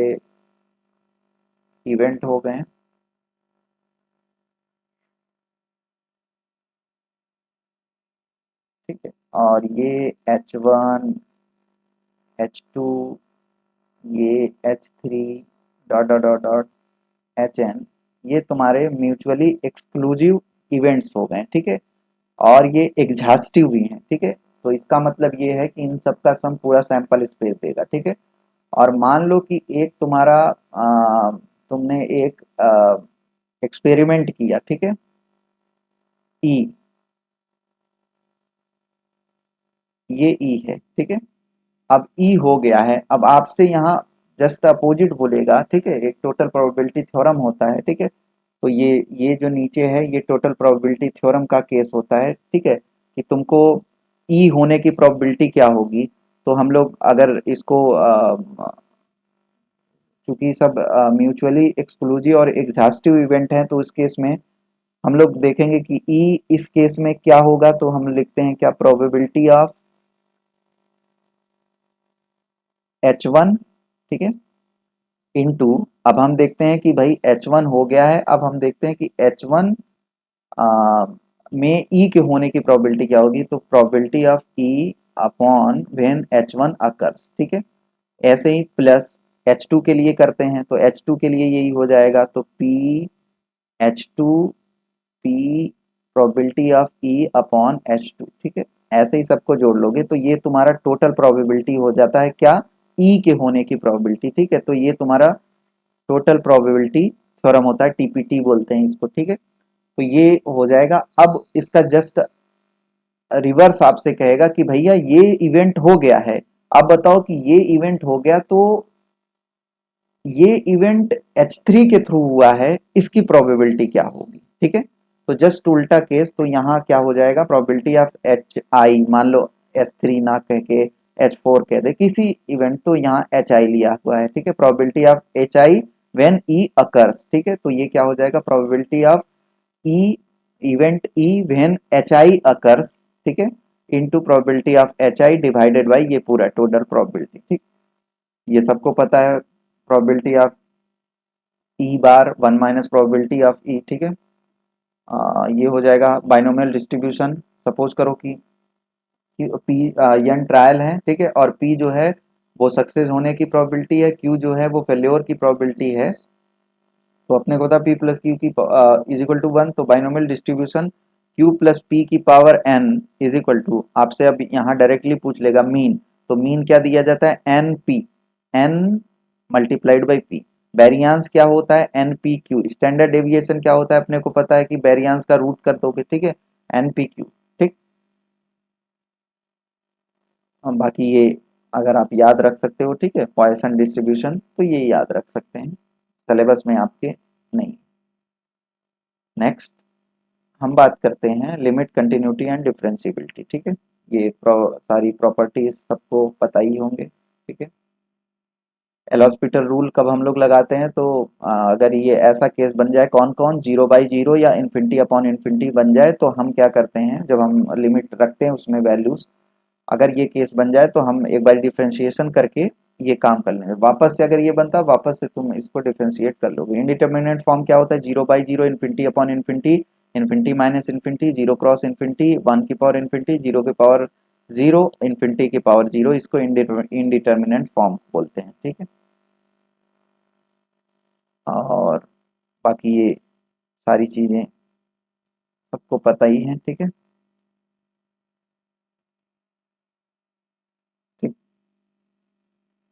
इवेंट हो गए, ठीक है। और ये H1 H2, ये H3 dot dot dot dot HN, ये तुम्हारे म्यूचुअली एक्सक्लूसिव इवेंट्स हो गए, ठीक है। और ये एग्जॉस्टिव भी हैं, ठीक है। तो इसका मतलब ये है कि इन सब का सम पूरा सैंपल स्पेस देगा, ठीक है। और मान लो कि एक तुम्हारा तुमने एक एक्सपेरिमेंट किया, ठीक है, ई, ये ई है, ठीक है। अब ई हो गया है, अब आपसे यहाँ जस्ट अपोजिट बोलेगा, ठीक है। एक टोटल प्रोबेबिलिटी थ्योरम होता है, ठीक है। तो ये जो नीचे है ये टोटल प्रोबेबिलिटी थ्योरम का केस होता है, ठीक है, कि तुमको ई होने की प्रोबेबिलिटी क्या होगी। तो हम लोग अगर इसको चूंकि सब म्यूचुअली एक्सक्लूसिव और एग्जॉस्टिव इवेंट हैं, तो उस केस में हम लोग देखेंगे कि ई इस केस में क्या होगा, तो हम लिखते हैं क्या, प्रोबेबिलिटी ऑफ H1 ठीक है, इनटू, अब हम देखते हैं कि भाई H1 हो गया है, अब हम देखते हैं कि H1 में E के होने की प्रोबेबिलिटी क्या होगी, तो probability of E upon when H1 occurs, ठीक है। ऐसे ही प्लस H2 के लिए करते हैं, तो H2 के लिए यही हो जाएगा, तो P H2 P probability of E upon H2, ठीक है। ऐसे ही सबको जोड़ लोगे तो ये तुम्हारा टोटल प्रोबेबिलिटी हो जाता है क्या, E के होने की प्रोबेबिलिटी, ठीक है। तो ये तुम्हारा टोटल प्रोबेबिलिटी थ्योरम होता है, टीपीटी बोलते हैं इसको, ठीक है। तो ये हो जाएगा। अब इसका जस्ट रिवर्स आपसे कहेगा कि भैया ये इवेंट हो गया है, अब बताओ कि ये इवेंट हो गया तो ये इवेंट H3 के थ्रू हुआ है, इसकी प्रोबेबिलिटी क्या होगी, ठीक है। तो जस्ट उल्टा केस, तो यहाँ क्या हो जाएगा, प्रोबेबिलिटी ऑफ HI, मान लो S3 ना कह के H4 कह दे किसी इवेंट, तो यहाँ HI लिया हुआ है, ठीक है। Probability of HI when E occurs, ठीक है। तो ये क्या हो जाएगा, probability of E event E when HI occurs, ठीक है, into probability of HI divided by ये पूरा टोटल प्रोबेबिलिटी, ठीक। ये सबको पता है, probability of E bar one minus probability of E, ठीक है। ये हो जाएगा बाइनोमियल डिस्ट्रीब्यूशन। सपोज करो कि पी एन ट्रायल है, ठीक है, और पी जो है वो सक्सेस होने की प्रोबेबिलिटी है, क्यू जो है वो फेल्योर की प्रोबेबिलिटी है। तो अपने को था पी प्लस क्यू की इज इक्वल टू वन, तो binomial distribution Q plus P की power N is equal to, आपसे अब यहाँ डायरेक्टली पूछ लेगा मीन, तो मीन क्या दिया जाता है, n p, n multiplied by p. Variance क्या होता है, n p q. Standard deviation क्या होता है, अपने को पता है कि वेरियांस का रूट कर दोगे, ठीक है, एन पी क्यू, ठीक। बाकी ये अगर आप याद रख सकते हो, ठीक है, पॉइसन डिस्ट्रीब्यूशन, तो ये याद रख सकते हैं, सिलेबस में आपके नहीं। नेक्स्ट हम बात करते हैं लिमिट, कंटिन्यूटी एंड डिफरेंशिएबिलिटी, ठीक है। ये सारी प्रॉपर्टीज सबको पता ही होंगे, ठीक है। एल'हॉस्पिटल रूल कब हम लोग लगाते हैं, तो अगर ये ऐसा केस बन जाए, कौन कौन, 0/0 या इन्फिनिटी अपॉन इन्फिनिटी बन जाए, तो हम क्या करते हैं, जब हम लिमिट रखते हैं उसमें वैल्यूज, अगर ये केस बन जाए तो हम एक बार डिफ्रेंशिएशन करके ये काम कर लेंगे। वापस से अगर ये बनता, वापस से तुम इसको डिफ्रेंशिएट कर लोगे। इनडिटर्मिनेट फॉर्म क्या होता है, 0/0 infinity upon infinity, infinity minus infinity, 0 cross infinity, 1 की पावर इन्फिनिटी, 0 की पावर 0, इन्फिनिटी की पावर 0, इसको इनडिटर्मिनेंट फॉर्म बोलते हैं, ठीक है। और बाकी ये सारी चीजें सबको पता ही हैं, ठीक है, ठीक।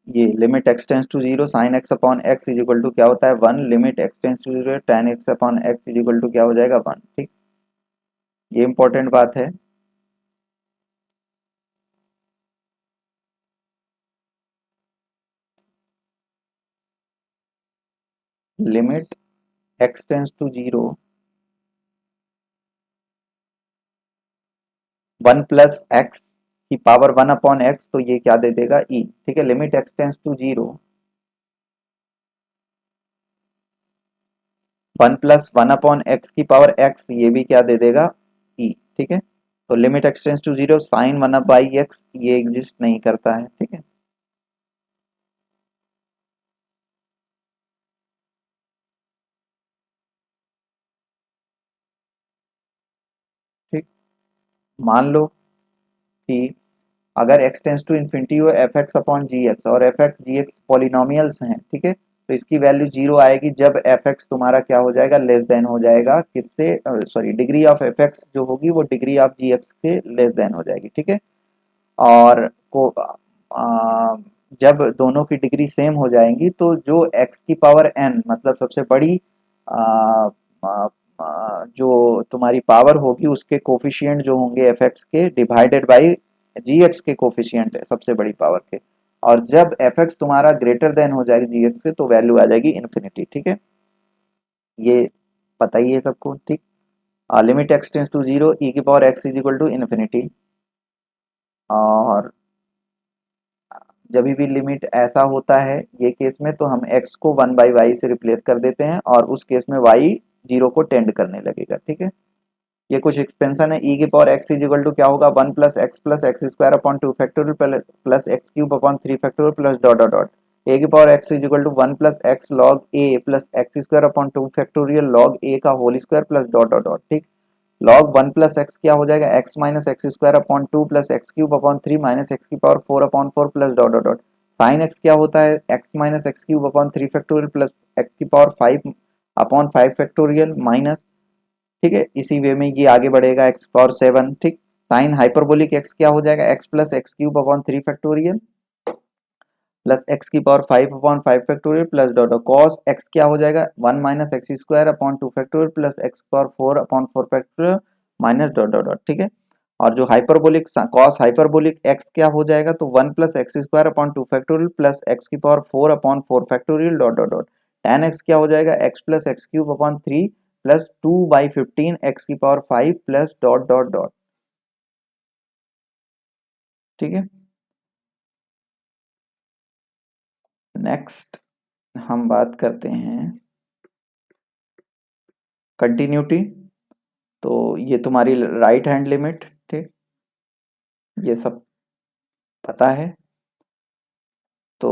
ये limit x tends to zero sine x upon x is equal to क्या होता है, one. Limit x tends to zero tan x upon x is equal to क्या हो जाएगा, वन, ठीक। ये इंपॉर्टेंट बात है। Limit x tends to zero one plus x की पावर वन अपॉन एक्स, तो ये क्या दे देगा, ई, ठीक है। Limit x tends to zero one plus one upon x की पावर एक्स, ये भी क्या दे देगा, ई, ठीक है। तो limit x tends to zero sine one up by x, ये एग्जिस्ट नहीं करता है, ठीक है। ठीक, मान लो कि अगर x टेंस टू इन्फिनिटी हो F X upon G x, और एफ एक्स जी एक्स पॉलिनोमियल्स हैं, ठीक है, तो इसकी वैल्यू जीरो आएगी जब एफ एक्स तुम्हारा क्या हो जाएगा, लेस देन हो जाएगा किससे, sorry, degree of F x जो होगी वो डिग्री ऑफ जी एक्स के लेस देन हो जाएगी, ठीक है। और को जब दोनों की डिग्री सेम हो जाएंगी तो जो x की पावर n, मतलब सबसे बड़ी आ, आ, जो तुम्हारी पावर होगी उसके कोफिशिएंट जो होंगे एफ एक्स के, डिवाइडेड बाई जी एक्स के कोफिशिएंट है सबसे बड़ी पावर के, और जब एफ एक्स तुम्हारा ग्रेटर देन हो जाएगी जी एक्स से, तो वैल्यू आ जाएगी इन्फिनिटी, ठीक है। ये पता ही है सबको, ठीक। Limit x tends to zero E की power X is equal to infinity, और जब भी लिमिट ऐसा होता है ये केस में, तो हम x को 1/y से रिप्लेस कर देते हैं, और उस केस में y जीरो को टेंड करने लगेगा, ठीक है। ये कुछ एक्सपेंशन है, e की power x is equal to क्या होगा, one plus x square upon two factorial plus X cube upon three factorial plus dot dot dot, A की power X is equal to 1 plus X log A plus x square upon 2 factorial log A का whole square plus dot dot dot, ठीक। Log 1 plus X क्या हो जाएगा, X minus x square upon 2 plus X cube upon 3 minus X की power 4 upon 4 plus dot dot dot. Sine X क्या होता है, X minus X cube upon 3 factorial plus x की power 5 upon 5 factorial minus, ठीक है, इसी वे में ये आगे बढ़ेगा एक्स पावर 7, ठीक। साइन हाइपरबोलिक एक्स क्या हो जाएगा, X plus X cube upon 3 factorial plus x की power 5 upon 5 factorial plus dot dot cos X क्या हो जाएगा, 1 minus x square upon 2 factorial plus X power 4 upon 4 factorial minus dot dot dot, ठीक है। और जो हाइपरबोलिक कॉस हाइपरबोलिक एक्स क्या हो जाएगा, तो 1 plus x square upon 2 factorial plus x की power 4 upon 4 factorial dot dot dot. tan X क्या हो जाएगा, X plus X cube upon 3 plus 2/15 X की power 5 plus dot dot dot, ठीक है। नेक्स्ट हम बात करते हैं कंटिन्यूटी। तो ये तुम्हारी राइट हैंड लिमिट, ठीक, ये सब पता है। तो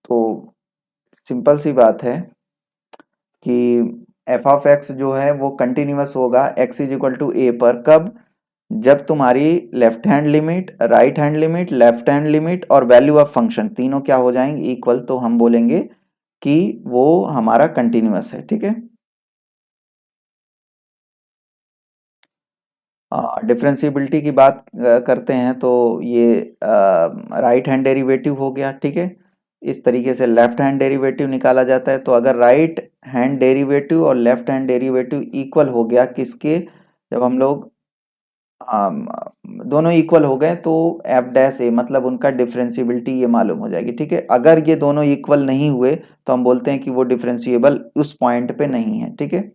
तो सिंपल सी बात है कि एफ ऑफ एक्स जो है वो कंटिन्यूअस होगा एक्स इज इक्वल टू ए पर, कब, जब तुम्हारी left hand limit, right hand limit, left hand limit और वैल्यू ऑफ फंक्शन तीनों क्या हो जाएंगे, इक्वल, तो हम बोलेंगे कि वो हमारा कंटिन्यूअस है, ठीक है। डिफरेंशिएबिलिटी की बात करते हैं तो ये राइट हैंड डेरिवेटिव हो गया, ठीक है। इस तरीके से लेफ्ट हैंड डेरिवेटिव निकाला जाता है। तो अगर राइट हैंड डेरिवेटिव और लेफ्ट हैंड डेरिवेटिव इक्वल हो गया किसके, जब हम लोग अम, दोनों इक्वल हो गए तो एफ डैश ए मतलब उनका डिफरेंशिएबिलिटी ये मालूम हो जाएगी, ठीक है। अगर ये दोनों इक्वल नहीं हुए तो हम बोलते हैं कि वो डिफरेंशिएबल उस पॉइंट पे नहीं है, ठीक है।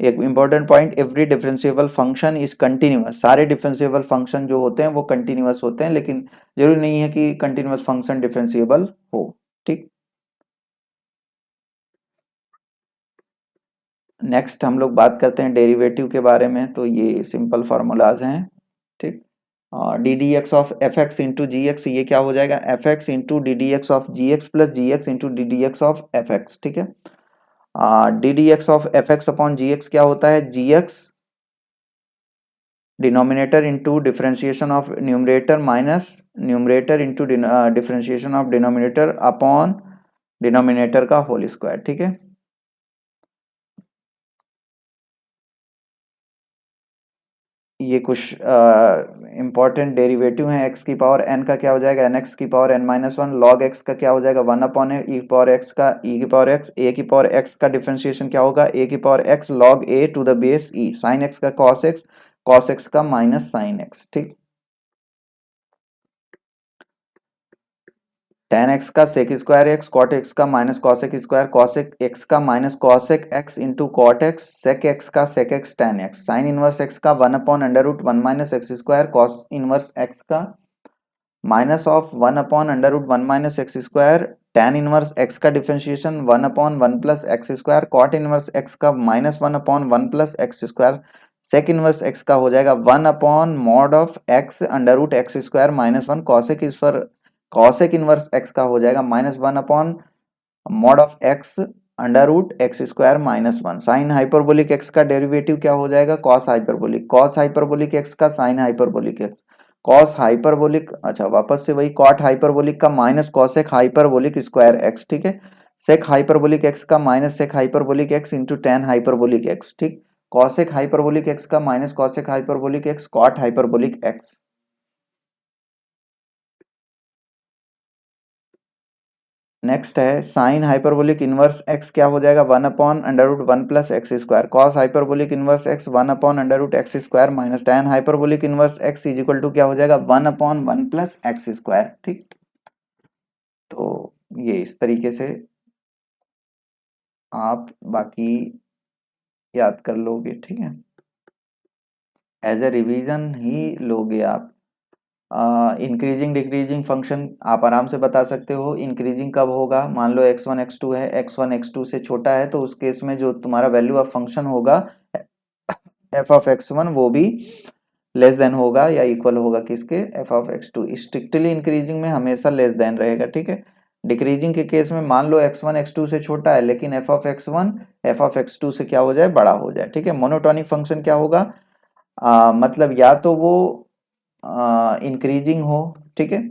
एक important point, every differentiable function is continuous, सारे डिफरेंशिएबल फंक्शन जो होते हैं वो कंटिन्यूअस होते हैं, लेकिन जरूरी नहीं है कि कंटिन्यूअस फंक्शन डिफरेंशिएबल हो, ठीक। नेक्स्ट हम लोग बात करते हैं डेरिवेटिव के बारे में। तो ये सिंपल फार्मूलाज हैं, ठीक। D D X of F X into G X, ये क्या हो जाएगा, F X into D D X of G X plus G X into D D X of F X, ठीक है। D D X of F X upon G X क्या होता है, G X denominator into differentiation of numerator minus numerator into differentiation of denominator upon denominator का whole square, ठीक है। ये कुछ इंपॉर्टेंट डेरिवेटिव हैं। एक्स की पावर एन का क्या हो जाएगा, एन एक्स की power n minus one, log x का क्या हो जाएगा, 1 अपॉन ए की पावर एक्स का ई की पावर एक्स, ए की पावर एक्स का डिफरेंशिएशन क्या होगा, ए की power X log A to the base E, sine x का कॉस एक्स का माइनस साइन एक्स, ठीक। tan एक्स का sec square X, cot x का minus cosec square, cosec X का minus cosec X into cot x, sec x का sec X tan X, sine inverse X का 1 upon under root 1 minus x square, cos inverse X का minus of 1 upon under root 1 minus x square, tan inverse X का differentiation 1 upon 1 plus x square, cot inverse X का minus 1 upon 1 plus x square, sec inverse X का हो जाएगा 1 upon mod of X under root x square minus 1, cosec inverse X का हो जाएगा minus 1 upon mod of X under root x square minus 1। Sine hyperbolic x का derivative क्या हो जाएगा, कॉस हाइपरबोलिक एक्स का sine hyperbolic x, cos hyperbolic, अच्छा वापस से वही, कॉट हाइपरबोलिक का minus cosec hyperbolic square x, ठीक है। सेक हाइपरबोलिक एक्स का minus sec hyperbolic x into tan hyperbolic x, ठीक। कॉसेक हाइपरबोलिक एक्स का minus cosec hyperbolic x, cot hyperbolic x. Next है साइन हाइपरबोलिक इनवर्स एक्स क्या हो जाएगा, 1 upon under root 1 plus x square, cos hyperbolic inverse x 1 upon under root x square minus tan hyperbolic inverse x is equal to क्या हो जाएगा, 1 upon 1 plus x square, ठीक। तो ये इस तरीके से आप बाकी याद कर लोगे, ठीक है, एज ए रिवीजन ही लोगे आप। इंक्रीजिंग डिक्रीजिंग फंक्शन आप आराम से बता सकते हो। इंक्रीजिंग कब होगा, मान लो x1 x2 है, x1 x2 से छोटा है तो उस केस में जो तुम्हारा वैल्यू ऑफ फंक्शन होगा एफ ऑफ एक्स वन वो भी लेस देन होगा या इक्वल होगा किसके, f of x two. Strictly increasing में हमेशा लेस देन रहेगा, ठीक है। डिक्रीजिंग के केस में मान लो एक्स वन एक्स टू से छोटा है, लेकिन f of x one f of x two से क्या हो जाए, बड़ा हो जाए, ठीक है। मोनोटोनिक फंक्शन क्या होगा, मतलब या तो वो इंक्रीजिंग हो, ठीक है।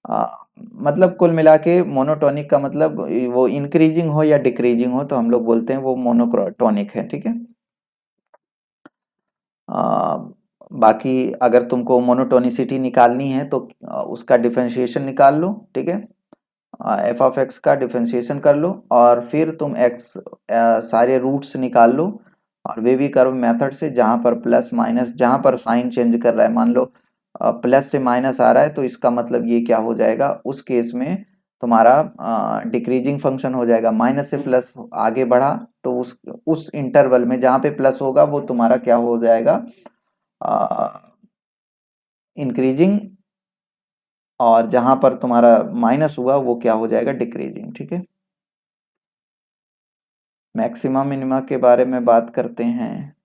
आ, मतलब कुल मिला के मोनोटोनिक का मतलब वो इंक्रीजिंग हो या डिक्रीजिंग हो तो हम लोग बोलते हैं वो मोनोटोनिक है, ठीक है। आ, बाकी अगर तुमको मोनोटोनिसिटी निकालनी है तो उसका डिफरेंशिएशन निकाल लो, ठीक है। एफ ऑफ एक्स का डिफरेंशिएशन कर लो और फिर तुम एक्स सारे रूट्स निकाल लो, और वे भी कर्व मेथड से, जहां पर प्लस माइनस, जहां पर साइन चेंज कर रहा है, मान लो प्लस से माइनस आ रहा है तो इसका मतलब ये क्या हो जाएगा, उस केस में तुम्हारा डिक्रीजिंग फंक्शन हो जाएगा। माइनस से प्लस आगे बढ़ा तो उस इंटरवल में जहां पे प्लस होगा वो तुम्हारा क्या हो जाएगा, इंक्रीजिंग, और जहां पर तुम्हारा माइनस हुआ वो क्या हो जाएगा, डिक्रीजिंग, ठीक है। मैक्सिमा मिनिमा के बारे में बात करते हैं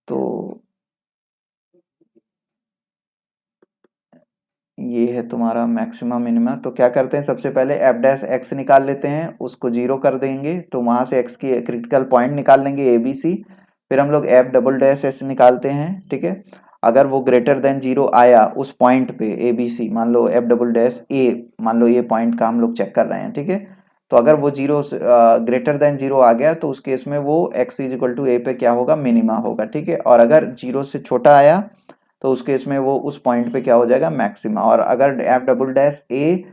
तो ये है तुम्हारा मैक्सिमा मिनिमा। तो क्या करते हैं, सबसे पहले एफ डैश एक्स निकाल लेते हैं, उसको जीरो कर देंगे तो वहां से एक्स की क्रिटिकल पॉइंट निकाल लेंगे ए बी सी। फिर हम लोग एफ डबल डैश एस निकालते हैं, ठीक है। अगर वो ग्रेटर देन जीरो आया उस पॉइंट पे ए बी सी, मान लो एफ डबल डैश ए, मान लो ये पॉइंट का हम लोग चेक कर रहे हैं, ठीक है। तो अगर वो जीरो ग्रेटर देन जीरो आ गया तो उस केस में वो एक्स इज इक्वल टू ए पे क्या होगा, मिनिमा होगा, ठीक है। और अगर जीरो से छोटा आया तो उस केस में वो उस पॉइंट पे क्या हो जाएगा, मैक्सिमा। और अगर एफ डबल डैश ए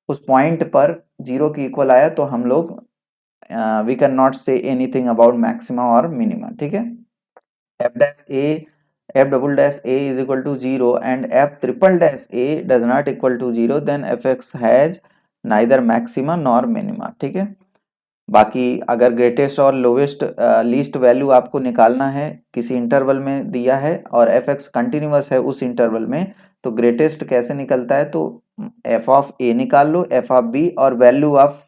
उस पॉइंट पर जीरो की इक्वल आया तो हम लोग we can not say anything about maxima और मिनिमा, ठीक है। F dash a f double dash a is equal to zero and f triple dash a does not equal to zero, then f x has neither maxima nor minima, ठीक है। बाकी अगर greatest और lowest least value आपको निकालना है, किसी interval में दिया है और एफ एक्स कंटिन्यूअस है उस इंटरवल में, तो ग्रेटेस्ट कैसे निकलता है, तो एफ ऑफ ए निकाल लो, एफ ऑफ बी, और वैल्यू ऑफ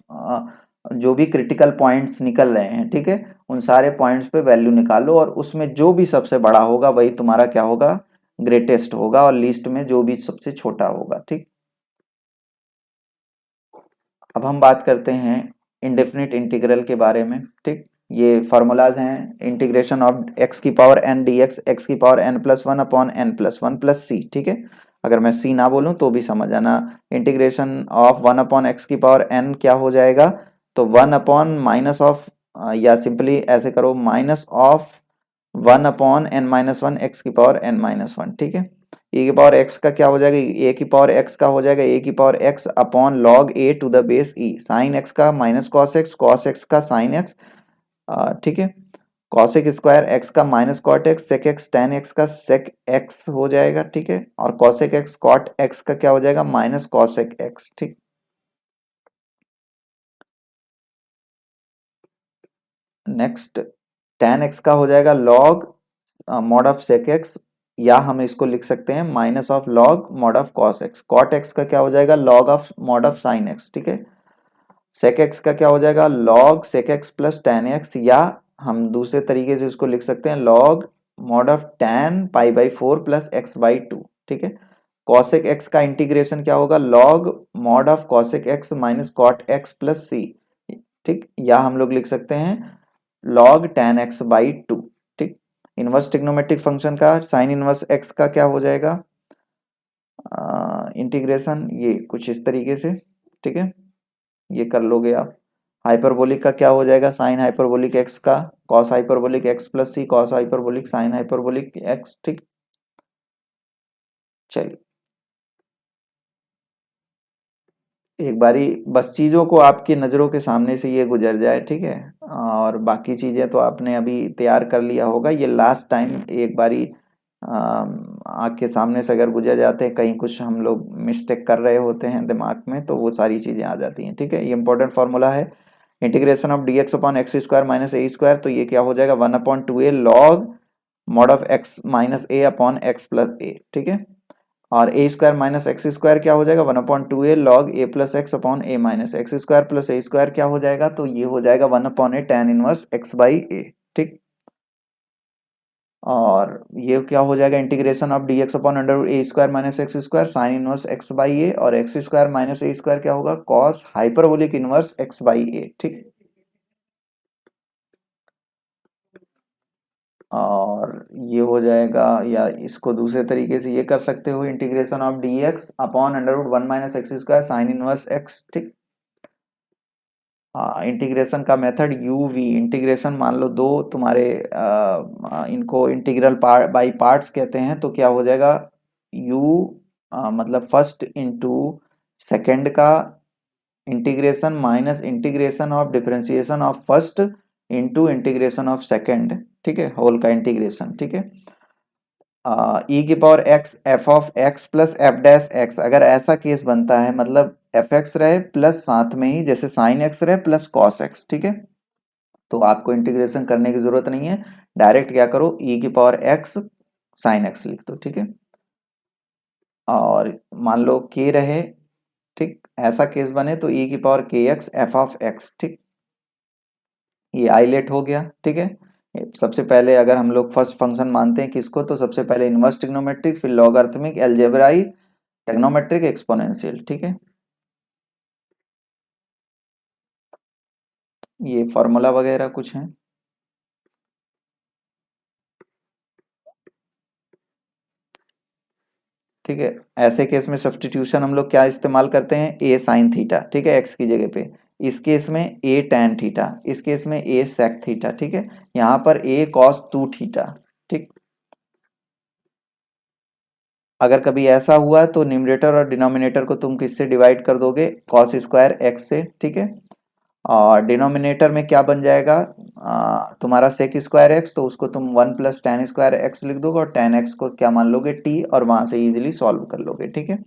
जो भी क्रिटिकल पॉइंट्स निकल रहे हैं, ठीक है, उन सारे पॉइंट्स पे वैल्यू निकाल लो और उसमें जो भी सबसे बड़ा होगा वही तुम्हारा क्या होगा, ग्रेटेस्ट होगा, और लिस्ट में जो भी सबसे छोटा होगा, ठीक। अब हम बात करते हैं इंडेफिनिट इंटीग्रल के बारे में, ठीक। ये फॉर्मूलाज हैं, इंटीग्रेशन ऑफ एक्स की power N D X, X की power N plus one upon N plus one plus C, ठीक है। अगर मैं सी ना बोलूं तो भी समझ आना। Integration of one upon x की पावर एन क्या हो जाएगा, तो वन अपॉन माइनस ऑफ, या सिंपली ऐसे करो, minus of one upon n minus one x की पावर एन माइनस वन, ठीक है। ए की पावर एक्स का क्या हो जाएगा, ए की पावर एक्स का हो जाएगा ए की power x upon log A to the base E, sine x का माइनस कॉस एक्स का साइन एक्स, ठीक है। कॉसेक स्क्वायर एक्स का minus cot x, sec x tan x का सेक एक्स हो जाएगा, ठीक है। और कॉसेक एक्स कॉट एक्स का क्या हो जाएगा, माइनस कॉसेक एक्स, ठीक। नेक्स्ट टेन एक्स का हो जाएगा log mod of sec x, या हम इसको लिख सकते हैं minus of log mod of cos x. Cot x का क्या हो जाएगा, log of mod of sine x, ठीक है। सेक एक्स का क्या हो जाएगा, log sec x plus tan x, या हम दूसरे तरीके से इसको लिख सकते हैं log mod of ten pi by four plus X by two, ठीक है। कॉसेक एक्स का इंटीग्रेशन क्या होगा, log mod of cosec X minus cot X plus C, ठीक। या हम लोग लिख सकते हैं log tan X by two, ठीक। इनवर्स ट्रिग्नोमेट्रिक फंक्शन का साइन इनवर्स एक्स का क्या हो जाएगा, इंटीग्रेशन ये कुछ इस तरीके से, ठीक है, ये कर लोगे आप। हाइपरबोलिक का क्या हो जाएगा, साइन हाइपरबोलिक एक्स का cos hyperbolic X plus C, cos hyperbolic sine hyperbolic x, ठीक। चलिए एक बारी बस चीजों को आपकी नजरों के सामने से ये गुजर जाए, ठीक है। और बाकी चीजें तो आपने अभी तैयार कर लिया होगा, ये लास्ट टाइम एक बारी आँख के सामने से अगर गुजर जाते हैं, कहीं कुछ हम लोग मिस्टेक कर रहे होते हैं दिमाग में तो वो सारी चीजें आ जाती हैं, ठीक है। ये इंपॉर्टेंट फॉर्मूला है, integration of D x upon X square minus A square, तो ये क्या हो जाएगा, one upon two A log mod of X minus A upon X plus A, ठीक है। और A square minus x square क्या हो जाएगा, one upon two A log A plus X upon A minus x square plus A square क्या हो जाएगा, तो ये हो जाएगा one upon A tan inverse X by A, ठीक। और ये क्या हो जाएगा, integration of D x upon under A square minus x square sine inverse X by A, और X square minus A square क्या होगा, cos hyperbolic inverse X by A. ठीक, और ये हो जाएगा, या इसको दूसरे तरीके से ये कर सकते हो, integration of D x upon under root one minus x square sine inverse x. ठीक, हाँ, इंटीग्रेशन का मेथड यू वी, इंटीग्रेशन मान लो दो तुम्हारे इनको इंटीग्रल बाई पार्ट्स कहते हैं, तो क्या हो जाएगा, यू मतलब फर्स्ट इंटू सेकेंड का integration minus integration of differentiation of first into integration of second, ठीक है, होल का इंटीग्रेशन। ठीक है, ई की power x F of X plus F dash x, अगर ऐसा केस बनता है, मतलब एफ एक्स रहे प्लस साथ में ही जैसे साइन एक्स रहे प्लस कॉस एक्स, ठीक है, तो आपको इंटीग्रेशन करने की जरूरत नहीं है, डायरेक्ट क्या करो, ई की पावर एक्स साइन एक्स लिख दो। ठीक है, और मान लो के रहे, ठीक, ऐसा केस बने तो ई की पावर के एक्स एफ ऑफ एक्स। ठीक, ये आइलेट हो गया। ठीक है, सबसे पहले अगर हम लोग फर्स्ट फंक्शन मानते हैं किसको, तो सबसे पहले इनवर्स ट्रिग्नोमेट्रिक, फिर लॉगरिथमिक, अलजेब्राइक, ट्रिग्नोमेट्रिक, एक्सपोनेंशियल। ठीक है, ये फॉर्मूला वगैरह कुछ है। ठीक है, ऐसे केस में सब्स्टिट्यूशन हम लोग क्या इस्तेमाल करते हैं, ए साइन थीटा, ठीक है, एक्स की जगह पे, इस केस में ए टैन थीटा, इस केस में ए सेक थीटा। ठीक है, यहाँ पर ए कॉस टू थीटा। ठीक, अगर कभी ऐसा हुआ तो न्यूमरेटर और डिनोमिनेटर को तुम किससे डिवाइड कर दोगे, कॉस स्क्वायर एक्स से। ठीक है, और डिनोमिनेटर में क्या बन जाएगा, तुम्हारा सेक स्क्वायर एक्स, तो उसको तुम one plus ten square x लिख दोगे, और टेन एक्स को क्या मान लोगे, टी, और वहां से इजिली सॉल्व कर लोगे। ठीक है,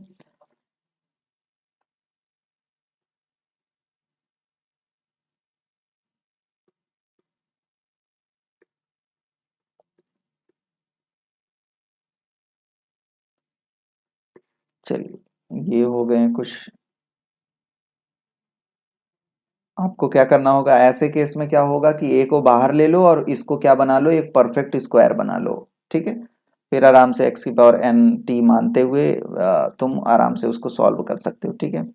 चलिए ये हो गए कुछ। आपको क्या करना होगा, ऐसे केस में क्या होगा कि ए को बाहर ले लो और इसको क्या बना लो, एक परफेक्ट स्क्वायर बना लो। ठीक है, फिर आराम से एक्स की पावर एन टी मानते हुए तुम आराम से उसको सॉल्व कर सकते हो। ठीक है,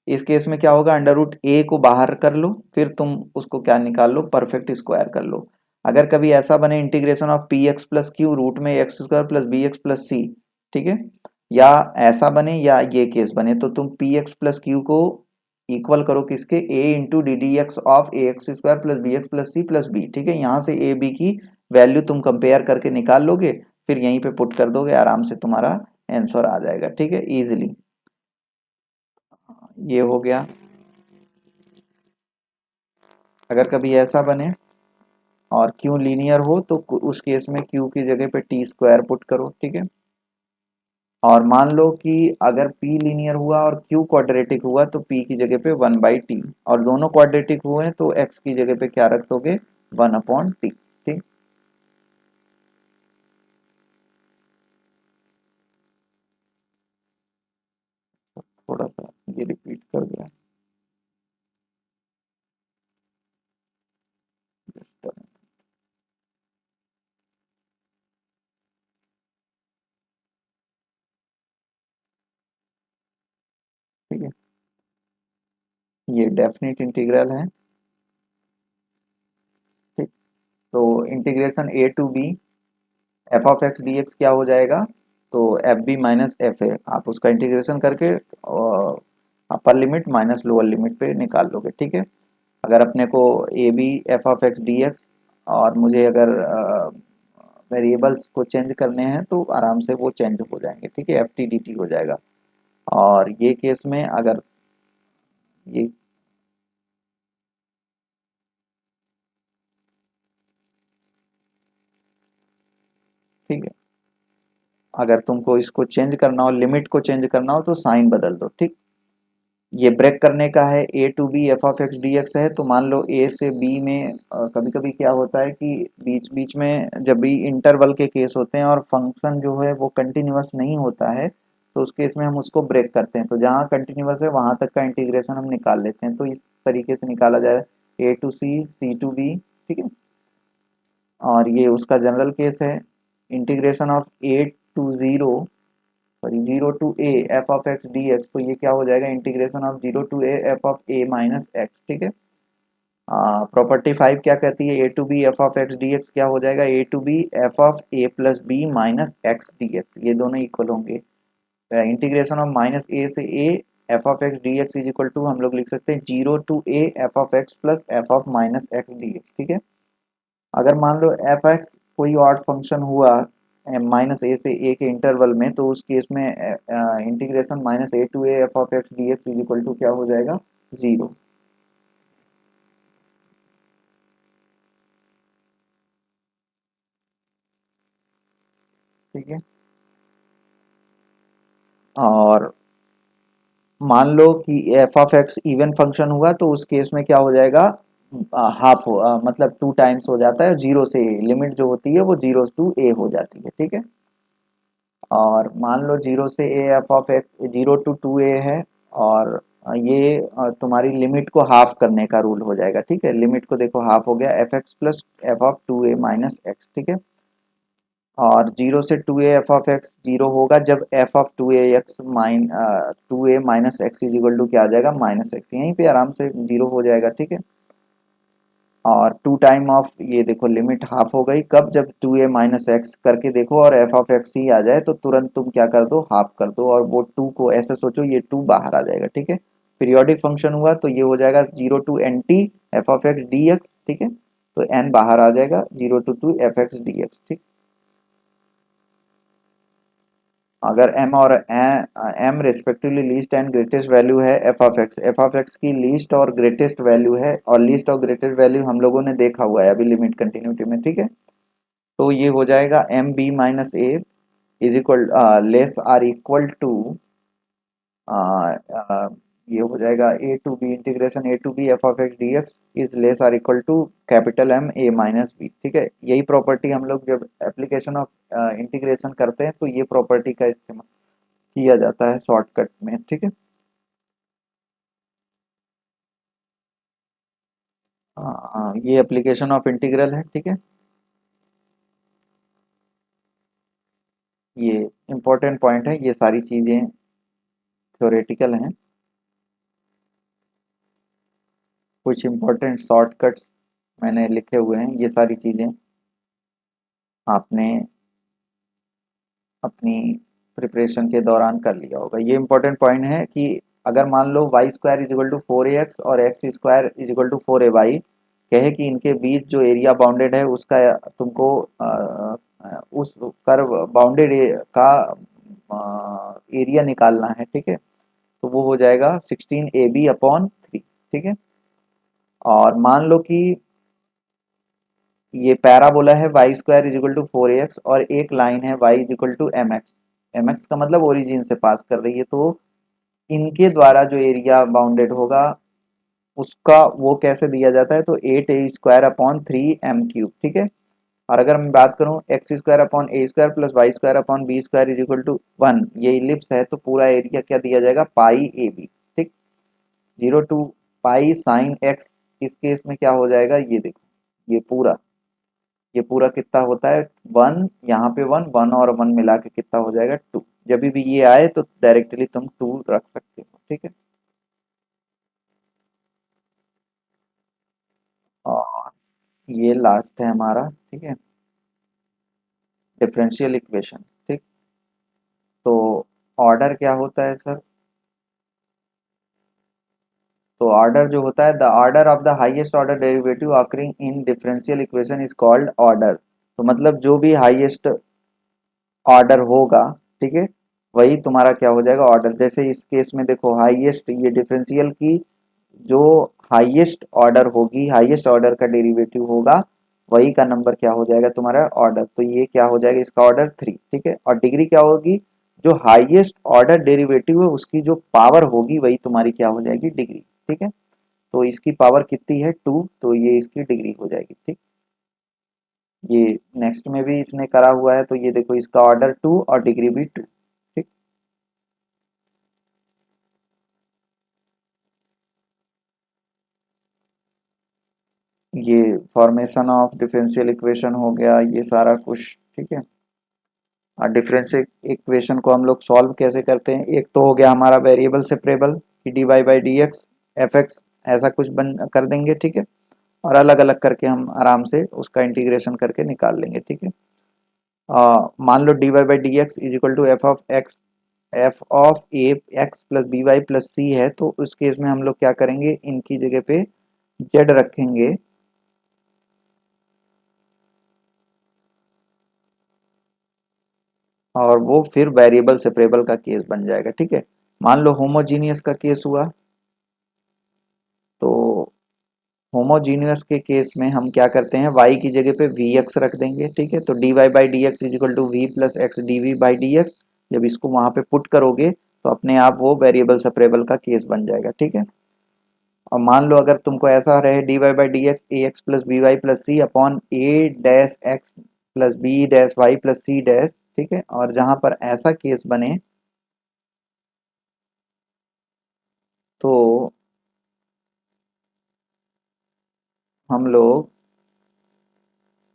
इस केस में क्या होगा, अंडर रूट ए को बाहर कर लो, फिर तुम उसको क्या निकाल लो, परफेक्ट स्क्वायर कर लो। अगर कभी ऐसा बने, integration of P X plus Q root में X square plus B X plus C, ठीक है, या ऐसा बने या ये केस बने, तो तुम पी एक्स प्लस क्यू को इक्वल करो किसके, A into D D X of A X square plus B X plus C plus B. ठीक है, यहाँ से ए बी की वैल्यू तुम कंपेयर करके निकाल लोगे, फिर यहीं पे पुट कर दोगे, आराम से तुम्हारा आंसर आ जाएगा। ठीक है, इजिली, ये हो गया। अगर कभी ऐसा बने और क्यू लीनियर हो तो उस केस में क्यू की जगह पे टी स्क्वायर पुट करो। ठीक है, और मान लो कि अगर पी लीनियर हुआ और क्यू क्वाड्रेटिक हुआ तो पी की जगह पे वन बाई टी, और दोनों क्वाड्रेटिक हुए तो एक्स की जगह पे क्या रख दोगे, वन अपॉन टी। ठीक, थोड़ा सा ये रिपीट कर दिया। ठीक है, ये डेफिनेट इंटीग्रल है। ठीक, तो integration A to be F of x D x क्या हो जाएगा, तो f b minus f a, आप उसका इंटीग्रेशन करके upper limit minus lower limit पे निकाल लोगे। ठीक है, अगर अपने को a b F of x D x, और मुझे अगर वेरिएबल्स को चेंज करने हैं तो आराम से वो चेंज हो जाएंगे। ठीक है, एफ टी डी टी हो जाएगा, और ये केस में अगर ये, ठीक है, अगर तुमको इसको चेंज करना हो, लिमिट को चेंज करना हो, तो साइन बदल दो। ठीक, ये ब्रेक करने का है, A to be F of x D X है, तो मान लो ए से बी में कभी कभी क्या होता है कि बीच बीच में जब भी इंटरवल के केस होते हैं और फंक्शन जो है वो कंटिन्यूअस नहीं होता है, तो उस केस में हम उसको ब्रेक करते हैं, तो जहाँ कंटिन्यूअस है वहां तक का इंटीग्रेशन हम निकाल लेते हैं, तो इस तरीके से निकाला जाए, A to C, C to B. ठीक है, और ये उसका जनरल केस है, integration of A to zero, sorry zero to A F of x D X, तो ये क्या हो जाएगा integration of zero to A F of A minus x, ठीक है। प्रॉपर्टी 5 क्या कहती है, A to be F of x D x क्या हो जाएगा, A to be F of a plus B minus X D X, ये दोनों इक्वल होंगे। इंटीग्रेशन ऑफ माइनस ए से A F of x D x is equal to हम लोग लिख सकते हैं zero to A F of X plus F of minus X D x, ठीक है। अगर मान लो एफ एक्स कोई ऑड फंक्शन हुआ माइनस ए से ए के इंटरवल में, तो उस केस में integration minus A to A F of x D x is equal to क्या हो जाएगा, जीरो। ठीक है। और मान लो कि F of x even function हुआ, तो उस केस में क्या हो जाएगा, हाफ हो मतलब टू टाइम्स हो जाता है, जीरो से ए लिमिट जो होती है वो जीरो टू ए हो जाती है, ठीक है। और मान लो जीरो से A F of x zero to two A है, और ये तुम्हारी लिमिट को हाफ करने का रूल हो जाएगा, ठीक है। लिमिट को देखो हाफ हो गया, f x plus F of two a minus x, ठीक है। और जीरो से two A F of x zero होगा जब f of two a x two a minus x is equal to क्या आ जाएगा, माइनस एक्स, यहीं पे आराम से जीरो हो जाएगा, ठीक है। और टू टाइम ऑफ ये देखो लिमिट हाफ हो गई कब, जब टू ए माइनस एक्स करके देखो और एफ ऑफ एक्स ही आ जाए तो तुरंत तुम क्या कर दो, हाफ कर दो, और वो टू को ऐसे सोचो ये टू बाहर आ जाएगा, ठीक है। पीरियोडिक फंक्शन हुआ तो ये हो जाएगा zero to n t f of x D x, ठीक है। तो एन बाहर आ जाएगा, zero to two f x D x, ठीक। अगर m और m respectively least and greatest value है एफ ऑफ एक्स की लीस्ट और ग्रेटेस्ट वैल्यू है, और लीस्ट और ग्रेटेस्ट वैल्यू हम लोगों ने देखा हुआ है अभी लिमिट कंटिन्यूटी में, ठीक है। तो ये हो जाएगा M B minus A is equal less or equal to, ये हो जाएगा A to B integration A to be F of x D x is less or equal to capital M A minus B, ठीक है। यही property हम लोग जब application of integration करते हैं तो ये प्रॉपर्टी का इस्तेमाल किया जाता है शॉर्टकट में, ठीक है। ये एप्लीकेशन ऑफ इंटीग्रल है, ठीक है। ये इंपॉर्टेंट पॉइंट है, ये सारी चीज़ें थ्योरेटिकल हैं, कुछ इंपॉर्टेंट शॉर्टकट्स मैंने लिखे हुए हैं, ये सारी चीज़ें आपने अपनी प्रिपरेशन के दौरान कर लिया होगा। ये इंपॉर्टेंट पॉइंट है कि अगर मान लो Y square is equal to four A x और X square is equal to four A Y, कहे कि इनके बीच जो एरिया बाउंडेड है उसका तुमको उस कर्व बाउंडेड का एरिया निकालना है, ठीक है। तो वो हो जाएगा sixteen a b upon three, ठीक है। और मान लो कि ये पैराबोला है y square is equal to four A x और एक लाइन है y is equal to m x, m x का मतलब ओरिजिन से पास कर रही है, तो इनके द्वारा जो एरिया बाउंडेड होगा उसका वो कैसे दिया जाता है, तो eight A square upon three M cube, ठीक है। और अगर मैं बात करूं X square upon A square plus Y square upon B square is equal to one, ये इलिप्स है तो पूरा एरिया क्या दिया जाएगा, पाई ए बी, ठीक। Zero to pi sine X, इस केस में क्या हो जाएगा, ये देखो ये पूरा कितना होता है, वन, यहाँ पे वन वन और वन मिला के कितना हो जाएगा, टू। जब भी ये आए तो डायरेक्टली तुम टू रख सकते हो, ठीक है। और ये लास्ट है हमारा, ठीक है, डिफरेंशियल इक्वेशन, ठीक। तो ऑर्डर क्या होता है सर, तो ऑर्डर जो होता है the order of the highest order derivative occurring in differential equation is called order. तो मतलब जो भी हाईएस्ट ऑर्डर होगा, ठीक है, वही तुम्हारा क्या हो जाएगा, ऑर्डर। जैसे इस केस में देखो हाईएस्ट, ये डिफरेंशियल की जो हाईएस्ट ऑर्डर होगी, हाईएस्ट ऑर्डर का डेरिवेटिव होगा, वही का नंबर क्या हो जाएगा तुम्हारा ऑर्डर। तो ये क्या हो जाएगा, इसका ऑर्डर थ्री, ठीक है। और डिग्री क्या होगी, जो हाईएस्ट ऑर्डर डेरिवेटिव है उसकी जो पावर होगी वही तुम्हारी क्या हो जाएगी, डिग्री, ठीक है। तो इसकी पावर कितनी है, टू, तो ये इसकी डिग्री हो जाएगी, ठीक। ये नेक्स्ट में भी इसने करा हुआ है, तो ये देखो इसका ऑर्डर टू और डिग्री भी टू, ठीक। ये फॉर्मेशन ऑफ डिफरेंशियल इक्वेशन हो गया, ये सारा कुछ, ठीक है। और डिफरेंशियल इक्वेशन को हम लोग सॉल्व कैसे करते हैं, एक तो हो गया हमारा वेरिएबल सेपरेबल कि d Y by D x f x ऐसा कुछ बन कर देंगे, ठीक है। और अलग अलग करके हम आराम से उसका इंटीग्रेशन करके निकाल लेंगे, ठीक है। मान लो D Y by D x is equal to F of A x plus B Y plus C है, तो उस केस में हम लोग क्या करेंगे, इनकी जगह पे जेड रखेंगे और वो फिर वेरिएबल सेपरेबल का केस बन जाएगा, ठीक है। मान लो होमोजीनियस का केस हुआ, तो होमोजीनियस के केस में हम क्या करते हैं, y की जगह पे वी एक्स रख देंगे, ठीक है। तो d Y by D x is equal to v plus x d v by D x, जब इसको वहां पे पुट करोगे तो अपने आप वो वेरिएबल सेपरेबल का केस बन जाएगा, ठीक है। और मान लो अगर तुमको ऐसा रहे d Y by D x a x plus B Y plus c upon a dash x plus b dash y plus c dash, ठीक है। और जहां पर ऐसा केस बने तो हम लोग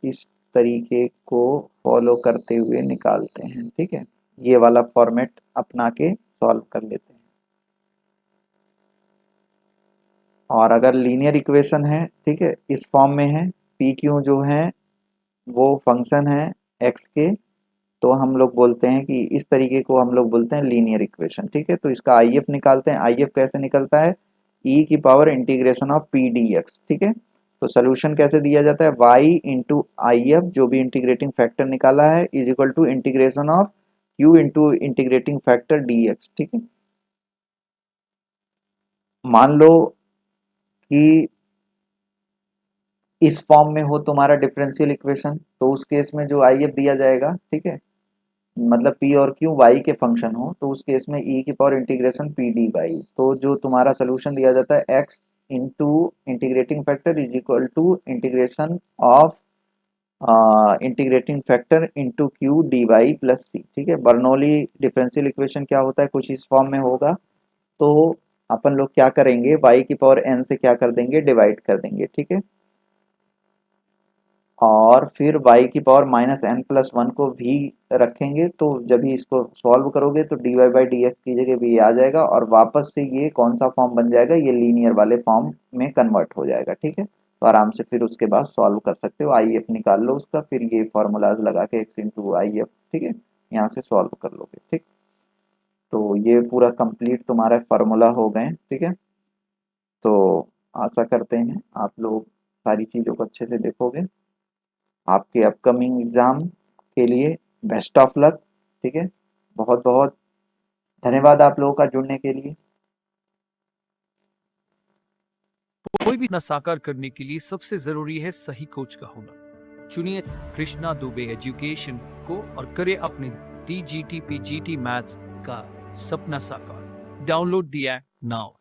इस तरीके को फॉलो करते हुए निकालते हैं, ठीक है। ये वाला फॉर्मेट अपना के सॉल्व कर लेते हैं। और अगर लीनियर इक्वेशन है, ठीक है, इस फॉर्म में है, पी क्यू जो है वो फंक्शन है एक्स के, तो हम लोग बोलते हैं कि इस तरीके को हम लोग बोलते हैं लीनियर इक्वेशन, ठीक है। तो इसका आई एफ निकालते हैं, आई एफ कैसे निकलता है, ई की power integration of P D x, ठीक है। तो सोल्यूशन कैसे दिया जाता है, y इंटू आई एफ जो भी इंटीग्रेटिंग फैक्टर निकाला है is equal to integration of q into integrating factor d x, ठीक है। मान लो कि इस फॉर्म में हो तुम्हारा डिफरेंशियल इक्वेशन, तो उस केस में जो आई एफ दिया जाएगा, ठीक है, मतलब p और q y के फंक्शन हो, तो उस केस में e की power integration P D Y, तो जो तुम्हारा सोल्यूशन दिया जाता है x into integrating factor is equal to integration of integrating factor into Q D Y plus C, ठीक है। बर्नौली डिफरेंशियल इक्वेशन क्या होता है, कुछ इस फॉर्म में होगा, तो अपन लोग क्या करेंगे, y की पावर n से क्या कर देंगे, डिवाइड कर देंगे, ठीक है। और फिर y की power minus n plus one को भी रखेंगे, तो जब भी इसको सॉल्व करोगे तो d Y by D x की जगह भी आ जाएगा और वापस से ये कौन सा फॉर्म बन जाएगा, ये लीनियर वाले फॉर्म में कन्वर्ट हो जाएगा, ठीक है। तो आराम से फिर उसके बाद सॉल्व कर सकते हो, आई एफ निकाल लो उसका, फिर ये फॉर्मूलाज लगा के एक्स इंटू आई एफ, ठीक है, यहाँ से सॉल्व कर लोगे, ठीक। तो ये पूरा कंप्लीट तुम्हारा फार्मूला हो गए, ठीक है। तो आशा करते हैं आप लोग सारी चीज़ों को अच्छे से देखोगे। आपके अपकमिंग एग्ज़ाम के लिए बेस्ट ऑफ लक, ठीक है। बहुत बहुत धन्यवाद आप लोगों का जुड़ने के लिए। कोई भी सपना साकार करने के लिए सबसे जरूरी है सही कोच का होना। चुनिए कृष्णा दुबे एजुकेशन को और करें अपने DGT PGT मैथ्स का सपना साकार। Download the app now.